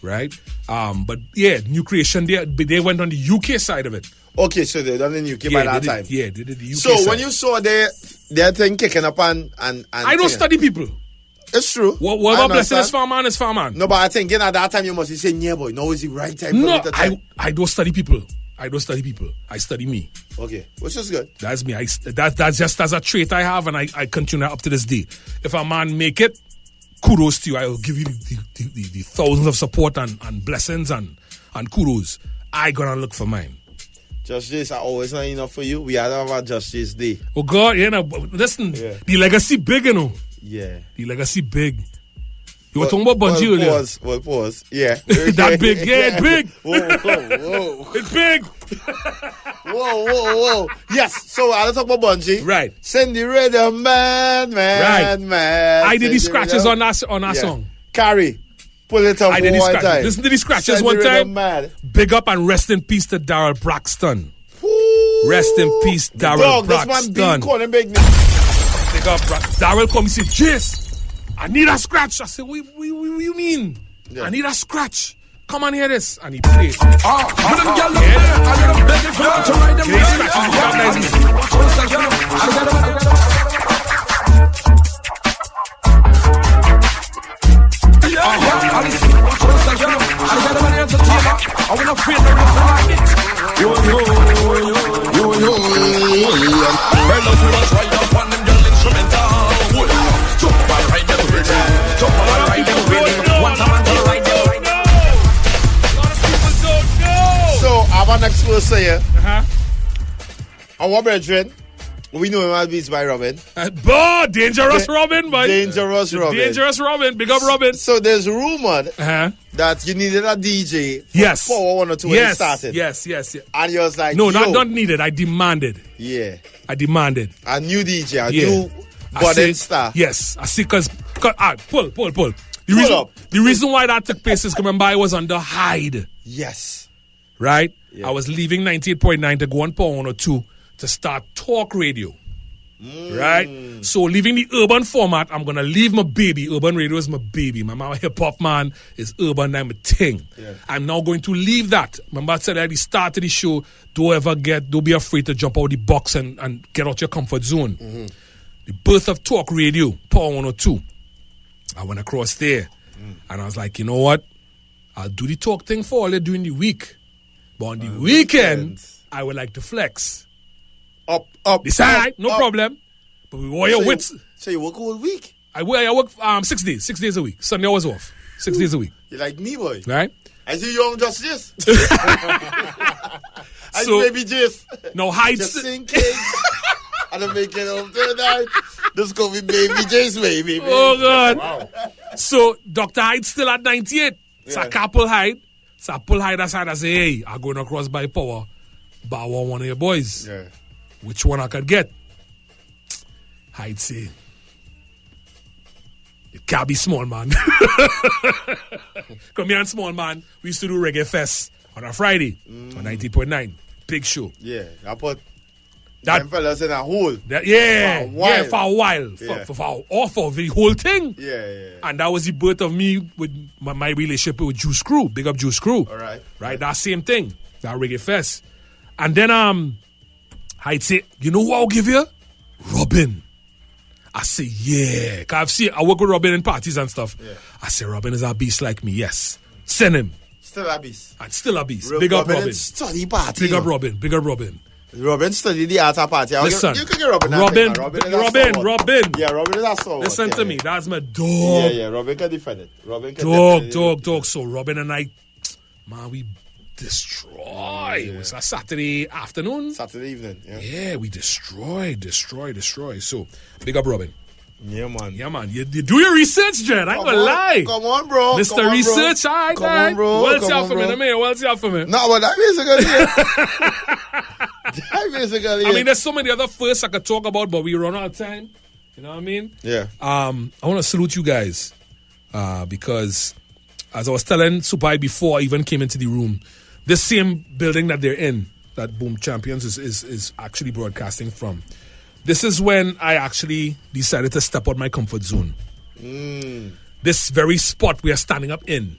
Right? But yeah, New Creation, they went on the UK side of it. Okay, so they done in the UK by that time. Yeah, they did the UK So side. when you saw their thing kicking up and I don't study people. It's true. Whatever blessing is for man. No, but I think at that time you must be saying, yeah, boy, now is the right time. No, I don't study people. I study me. Okay, which is good. That's me. That's just as a trait I have, and I continue up to this day. If a man make it, kudos to you. I will give you the thousands of support and blessings and kudos. I gonna look for mine. Jus Jase are always not enough for you. We had our Jus Jase Day. Oh God, listen, the legacy big, you know. Yeah. The legacy big. You were talking about bungee earlier. Pause. Yeah. That big, yeah, big. Whoa. It's big. Whoa. Yes, so I'll talk about bungee. Right. Send the rhythm, man. I did the scratches on that song. Carry. Pull it up I did the one scratches. time. Listen to the scratches Send one the rhythm, time. man. Big up and rest in peace to Daryl Braxton. Ooh. Rest in peace, Daryl Braxton. This man calling big. Big up, Daryl come and say, Jase, I need a scratch. I said, what you mean? Yeah. I need a scratch. Come on, hear this. And he played. Our next verse here. Our brethren, we know him as Beats by Robin. Dangerous Robin, man. Dangerous Robin. Big up Robin. So there's rumored that you needed a DJ for Power 102 when it started. Yes. And you was like, no, not needed. I demanded. Yeah. I demanded. A new DJ, new budding star. Yes. I see, because pull. The reason why that took place is, remember, I was under Hyde. Yes. Right? Yeah. I was leaving 98.9 to go on Power 102 to start talk radio. Right? So leaving the urban format, I'm going to leave my baby. Urban radio is my baby. My hip-hop man is urban, I'm a thing. Yeah. I'm now going to leave that. Remember I said at the start of the show, don't be afraid to jump out the box and get out your comfort zone. Mm-hmm. The birth of talk radio, Power 102. I went across there and I was like, you know what? I'll do the talk thing for all during the week. But on the weekend, I would like to flex. Up. Decide, no problem. But we wear your wits. So you work all week? I work 6 days. 6 days a week. Sunday I was off. 6 days a week. You're like me, boy. Right? I see you on Jus Jase. I so, baby Jase. No, Hyde. Just in case. I don't make it home tonight. This could be baby Jase, baby. Oh, God. Wow. So Dr. Hyde's still at 98. So I can't pull Hyde. So I pull Hyde aside and say, hey, I'm going across by Power. But I want one of your boys. Yeah. Which one I could get? Hyde say, it can't be small, man. Come here and small, man. We used to do Reggae Fest on a Friday on 90.9. Big show. Yeah, I put them fellas in a hole. For a while. For the whole thing. Yeah. And that was the birth of me with my relationship with Juice Crew. Big up Juice Crew. All right. Right, that same thing. That Reggae Fest. And then I'd say, you know who I'll give you? Robin. I say, yeah. Cause I work with Robin in parties and stuff. Yeah. I say, Robin is a beast like me. Yes. Send him. Still a beast. And still a beast. Big up Robin. Study party. Big up Robin. Robin studied the art of party. Listen. You can get Robin. Robin. Yeah, Robin is a sword. Listen to me. That's my dog. Yeah. Robin can defend it. Dog. So Robin and I, man, we destroy. It was a Saturday afternoon. Saturday evening. Yeah, we destroy. So, big up Robin. Yeah, man. You do your research, Jen. I ain't gonna lie. Come on, bro. Mr. Research, all right. Come on, bro. What's up for me? No, but that basically I mean, there's so many other firsts I could talk about, but we run out of time. You know what I mean? Yeah. I want to salute you guys because, as I was telling Supahype before I even came into the room, this same building that they're in, that Boom Champions is actually broadcasting from. This is when I actually decided to step out my comfort zone. This very spot we are standing up in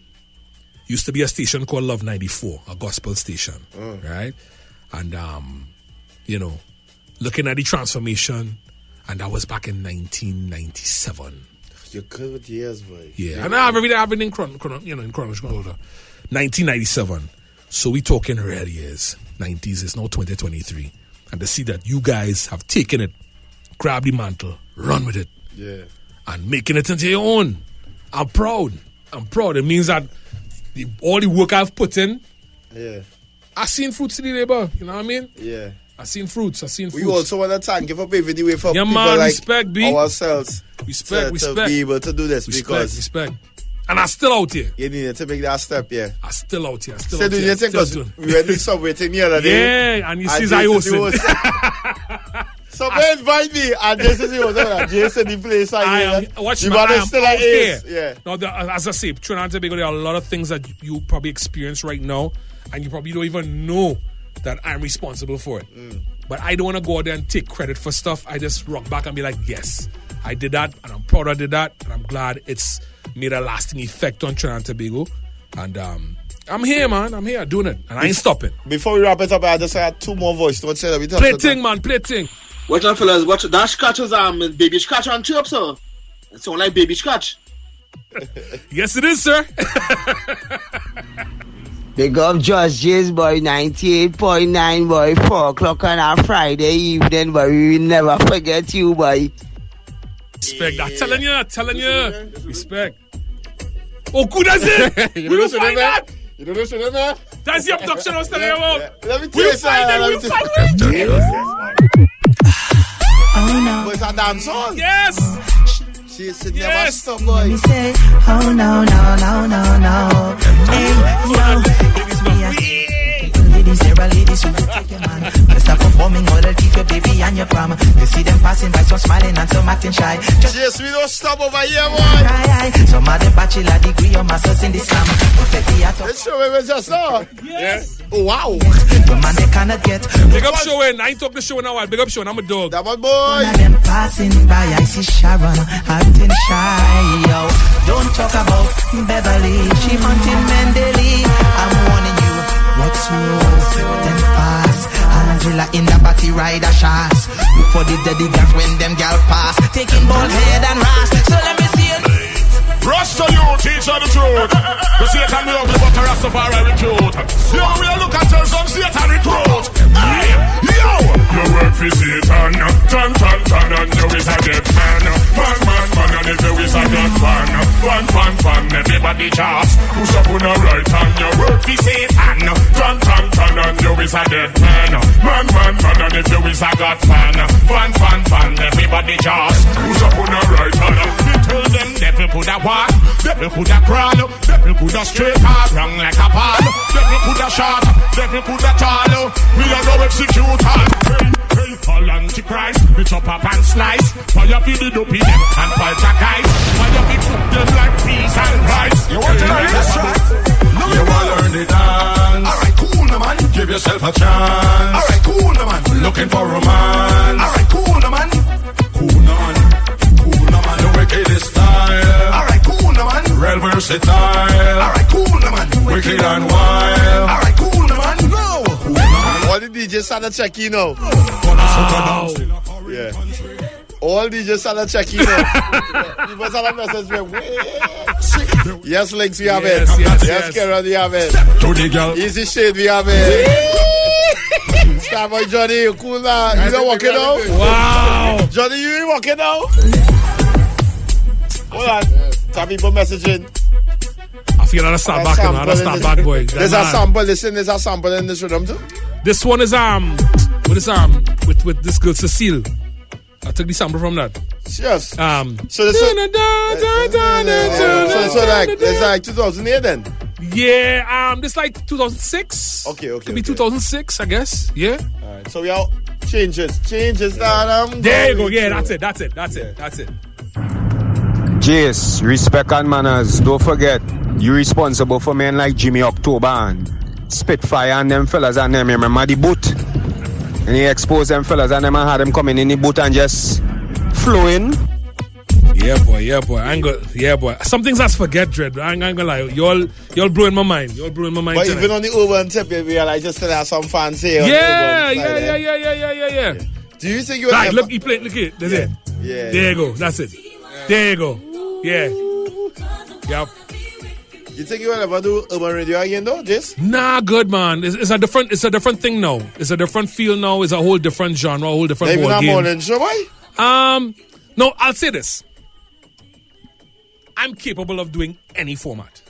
used to be a station called Love 94, a gospel station, right? And, looking at the transformation, and that was back in 1997. You're good with years, boy. Yeah, and I've been in chronological order. 1997. So we talking real years. 90s is now 2023. And to see that you guys have taken it, grab the mantle, run with it. Yeah. And making it into your own. I'm proud. It means that all the work I've put in, I've seen fruits in the labor. You know what I mean? Yeah. I've seen fruits. We also want to thank you for paving the way for people man, like respect, B. ourselves Respect. to be able to do this. Respect. And I'm still out here. You need to make that step, yeah. I'm still out here. So do you think because we went to subway thing the other day? Yeah, and you see I hosting. Somebody invite me, and this is Jason the place. Watch you I am still out here. Yeah. Now, as I say, Trinidad and Tobago, there are a lot of things that you probably experience right now, and you probably don't even know that I'm responsible for it. But I don't want to go out there and take credit for stuff. I just rock back and be like, yes, I did that, and I'm proud I did that, and I'm glad it's made a lasting effect on Trinidad and Tobago. And I'm here, man. I'm here doing it, and I ain't stopping. Before we wrap it up, I just had 2 more voices. Don't say that we talk Play ting, man. Play ting. Watch out, fellas. Watch that scratch was baby scratch on tube, sir. It sound like baby scratch. Yes, it is, sir. Big up Jus Jase, boy, 98.9, boy, 4 o'clock on a Friday evening, boy. We will never forget you, boy. Respect that. Telling you. Respect. Oh, good as it. We will find that. You don't listen to that? That's the abduction I was telling you about. Let me tell you something. We'll find it. Oh no. But it's a dance song. Yes. She said never stop, boy. Me say, oh no. Hey, ladies, there are ladies who will take your man. They start performing, or they'll keep your baby and your prom. You see them passing by, some smiling and some acting shy. Yes, we don't stop over here, boy. Some of them bachelor degree or masters in the slam. Let's show me just now. Yes. Oh, wow. The man they cannot get. Big up showing. I ain't talk the show now. Big up showing. I'm a dog. That one, boy. One of them passing by, I see Sharon acting shy. Yo, don't talk about Beverly. She hunting Mendele. I'm warning you. What's slow, then fast. Angela in the body rider shots. Look for the daddy girls when them gal pass. Taking bald head and ras. So let me see it. Rasta you, teach her the truth. The Satan be ugly, but the Rastafari we cute. Yo, we look at her, some Satan recruit. Hey, yo, you work for Satan. Tan, and you is a dead man. Man, and if you is a dead fan. Everybody just push up on the right hand. You work for Satan. Tan, and you is a dead man. Man, and if you is a god fan. Everybody just push up on the right hand. You tell them devil put a walk, devil put a crawl, devil put a straight or wrong like a ball, devil put a shot, devil put a tall. We are no executor. Hey, all antichrist, we chop up and slice. Fire feed the dopey them and poltergeist. Fire feed cook them like peas and rice. You want to learn this track? You want to learn the dance? Alright, cool, no man. Give yourself a chance. Alright, cool, no man. Looking for romance. Alright, cool, no man. Cool, no man. The wickedest style. Alright, cool, no man. Real versatile. Alright, cool, no man. Wicked and wild. Alright, cool, no man. No. Cool, no man. All the DJs started checking, you know. Yeah. All DJs started checking, you know. People started messaging me. Yes, Links, we have it. Yes, Karen, we have it. To the girl. Easy Shade, we have it. Starboy Johnny, you cool now? You don't walk it out? Wow. Johnny, you ain't walking out? Hold on. Some people messaging. I feel that I start back now. I start back, boy. There's a sample. Listen, there's a sample in this rhythm too. This one is with this girl Cecile. I took the sample from that. Yes. So this it's like 2008 then. Yeah. This like 2006. Okay. Could be 2006, I guess. Yeah. All right. So we are changes that there you go. Yeah, that's it. Jase, respect and manners. Don't forget, you responsible for men like Jimmy October and Spitfire and them fellas and them. Remember the boot? And he exposed them fellas and them and had them coming in the boot and just flowing. Yeah, boy. Some things I forget, Dread. I ain't gonna lie. Y'all blowing my mind. But tonight. Even on the urban tip, you realize just there are some fans here. Yeah. Do you think you right? Look, he played. Look here. That's it. Yeah. There you go. That's it. There you go. Yeah. Yep. You think you will ever do urban radio again though, Jase? Nah, good man. It's a different thing now. It's a different feel now. It's a whole different genre, a whole different ball game. Maybe not morning show, boy? No, I'll say this. I'm capable of doing any format.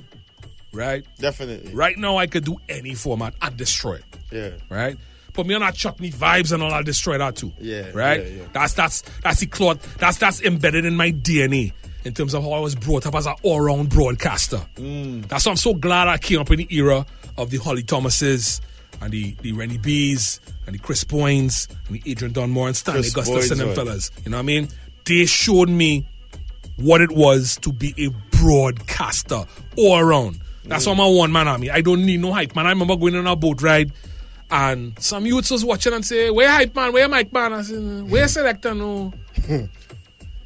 Right? Definitely. Right now I could do any format and destroy it. Yeah. Right? Put me on that chutney vibes and all, I'll destroy that too. Yeah. Right? Yeah. That's the cloth. That's embedded in my DNA. in terms of how I was brought up as an all-round broadcaster. That's why I'm so glad I came up in the era of the Holly Thomases and the Rennie B's and the Chris Boynes and the Adrian Dunmore and Stanley Augustus and them fellas. You know what I mean? They showed me what it was to be a broadcaster all around. That's why I'm a one-man army. I don't need no hype man. I remember going on a boat ride and some youths was watching and say, where hype man, where mic man? I said, where selector no?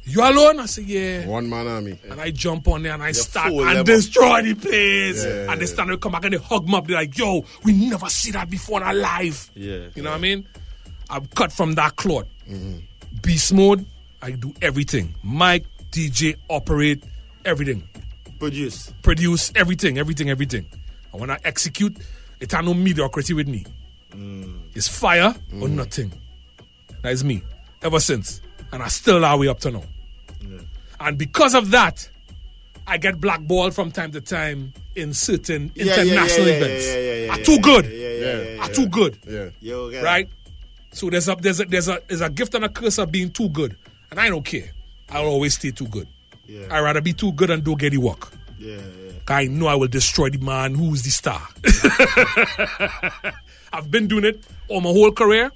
You alone? I said, yeah. One-man army. And I jump on there and I start and destroy the place. Yeah. And they stand and come back and they hug me up. They're like, yo, we never see that before in our life. Yeah. You know what I mean? I'm cut from that cloth. Beast mode, I do everything. Mic, DJ, operate, everything. Produce, everything. And when I execute, it ain't no mediocrity with me. It's fire or nothing. That is me. Ever since. And I still are way up to now. And because of that, I get blackballed from time to time in certain international events. I'm too good. I'm too good. Right? So there's a gift and a curse of being too good. And I don't care. I'll always stay too good. I'd rather be too good and don't get the work. I know I will destroy the man who's the star. I've been doing it all my whole career,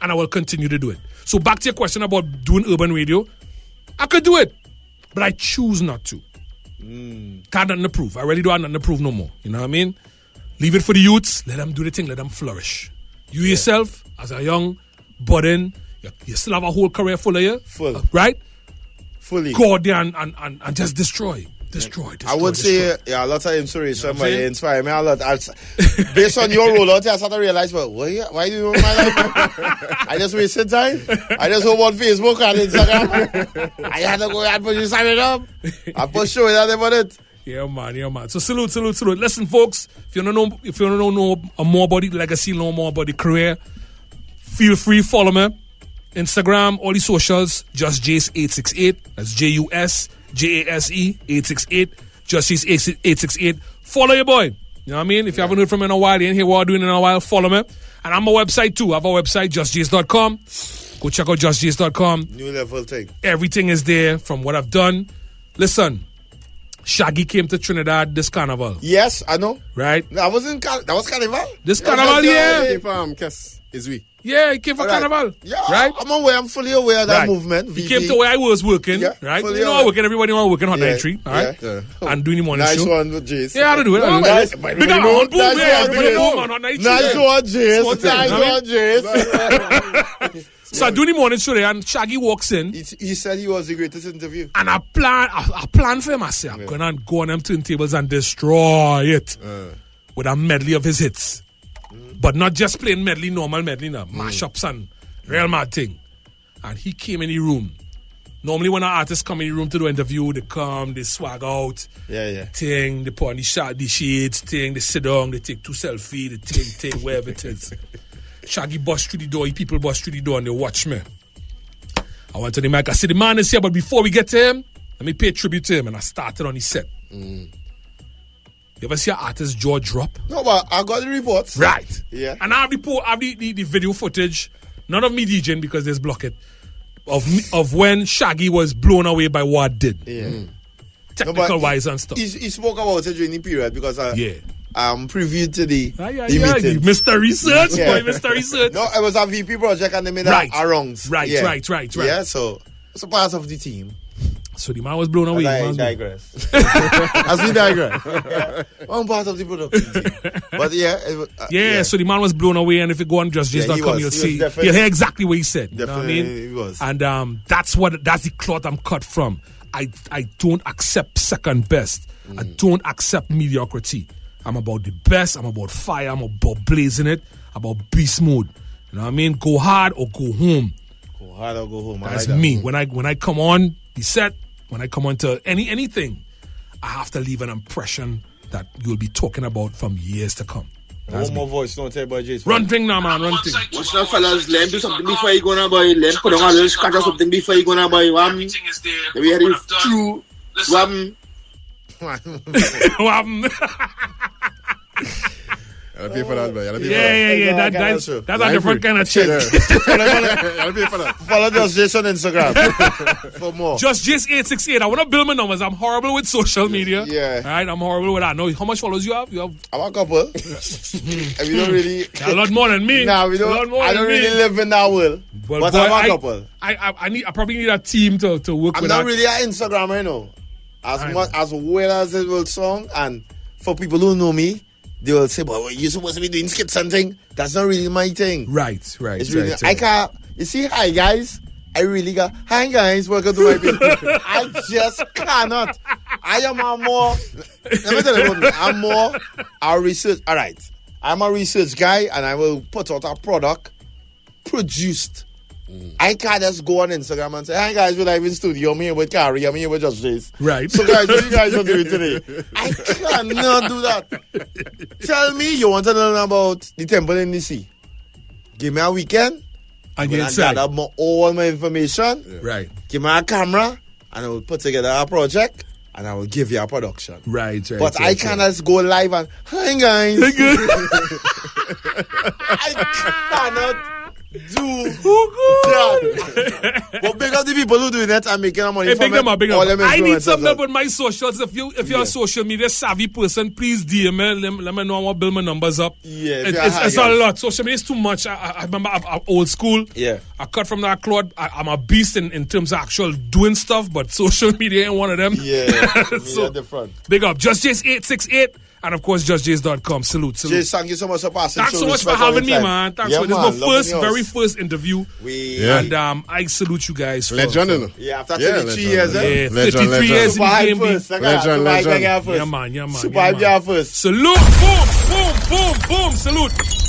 and I will continue to do it. So back to your question about doing urban radio, I could do it, but I choose not to. Can't nothing to prove. I really don't have nothing to prove no more. You know what I mean? Leave it for the youths. Let them do the thing. Let them flourish. You yourself, as a young budding, you still have a whole career full of you. Right? Fully. Go out there and just destroy. I would say, a lot of inspiration might inspire me a lot. Based on your rollout, I started to realize, why do you want my life? I just wasted time. I just go on Facebook and Instagram. I had to go and put you sign it up. I put show that about it. Yeah, man. So salute. Listen, folks, if you don't know more about the legacy, know more about the career, feel free, follow me. Instagram, all the socials, Jus Jase 868. That's JUS JASE 868. Jus Jase 868. Follow your boy. You know what I mean? If you haven't heard from me in a while, you ain't hear what I'm doing in a while, follow me. And I'm a website too. I have a website, justjase.com. Go check out justjase.com. New level thing. Everything is there from what I've done. Listen, Shaggy came to Trinidad this carnival. Yes, I know. Right? That was carnival? This carnival, yeah. Yeah, he came for carnival. Yeah, right? I'm fully aware of that movement. He came to where I was working, right? You know, I working, everybody want to work in Hot 93, all right? And doing the morning show. Nice one with Jace. Yeah, I do it. Nice one, Jace. Nice one, Jace. So I do the morning show there, and Shaggy walks in. He said he was the greatest interview. And I plan for him. I say, I'm going to go on them turntables and destroy it with a medley of his hits. But not just plain medley, normal medley, mashups and real mad thing. And he came in the room. Normally when an artist come in the room to do an interview, they come, they swag out, thing, they put on the shades, thing, they sit down, they take 2 selfies, they thing, wherever it is. Shaggy bust through the door, people bust through the door and they watch me. I went to the mic, I said, the man is here, but before we get to him, let me pay tribute to him. And I started on his set. You ever see an artist jaw drop? No, but I got the reports. Right. Yeah. And I have the video footage, not of me DJing because there's block it, of when Shaggy was blown away by what I did. Yeah. Technical wise and stuff. He spoke about it during the period because I'm previewed to the meeting. Mr. Research, boy, Mr. Research. No, it was a VP project and they made a rounds. Right. Yeah, so it's a part of the team. So the man was blown away. As we digress. One part of the production team. But so the man was blown away, and if you go on JustJase.com, you'll hear exactly what he said. You know what I mean? He was. And that's the cloth I'm cut from. I don't accept second best. I don't accept mediocrity. I'm about the best. I'm about fire. I'm about blazing it. About beast mode. You know what I mean? Go hard or go home. Go hard or go home. That's me. When I come on the set, when I come on to anything, I have to leave an impression that you'll be talking about from years to come. One more voice, don't tell about Jason. Run thing now, man, run thing. Watch now, fellas. Let him do something before he gonna buy. Let him put on a little scratch or something before he gonna buy. Everything is there. We had it true. I'll pay for that, boy. Yeah. That's a different kind of shit. I'll pay for that. Follow Jus Jase on Instagram for more. Jus Jase 868. I want to build my numbers. I'm horrible with social media. Yeah. All right, I'm horrible with that. Know how much followers you have? I'm a couple. And we don't really. A lot more than me. Nah, we don't. I don't really live in that world. But I'm a couple. I probably need a team to work with. I'm not really an Instagrammer, you know. As well as it will song, and for people who know me, they will say, "But you're supposed to be doing skits and thing." That's not really my thing. Right. It's really, I can't. You see, hi guys. I really got hi guys. Welcome to my page. I just cannot. I am a more. Let me tell you about me. I'm more a research. All right, I'm a research guy, and I will put out a product produced. I can't just go on Instagram and say, hi guys, we're live in studio. I'm here with Carrie. I'm here with Jus Jase. Right. So guys, what you guys are doing today? I cannot do that. Tell me you want to learn about the temple in the sea. Give me a weekend. And you gather all my information. Yeah. Right. Give me a camera. And I will put together a project. And I will give you a production. Right. But I can't just go live and, hi guys. I cannot do that. But big up the people who do that and making money from big them up, big them up. I need something up about my socials. If you're a social media savvy person, please DM me. Let me know I want to build my numbers up. Yeah, it's a lot. Social media is too much. I remember I'm old school. Yeah. I cut from that cloth. I'm a beast in terms of actual doing stuff, but social media ain't one of them. Yeah. So different. Big up. Jus Jase 868. And of course, JusJase.com. Salute. Jase, thank you so much for passing. Thanks so much for having me, man. Thanks for this. This is my very first interview. And I salute you guys. Legend. Yeah, after 33 years. Yeah, 33 years in the game. Legend. Yeah, man. Supahype first. Salute. Boom. Salute.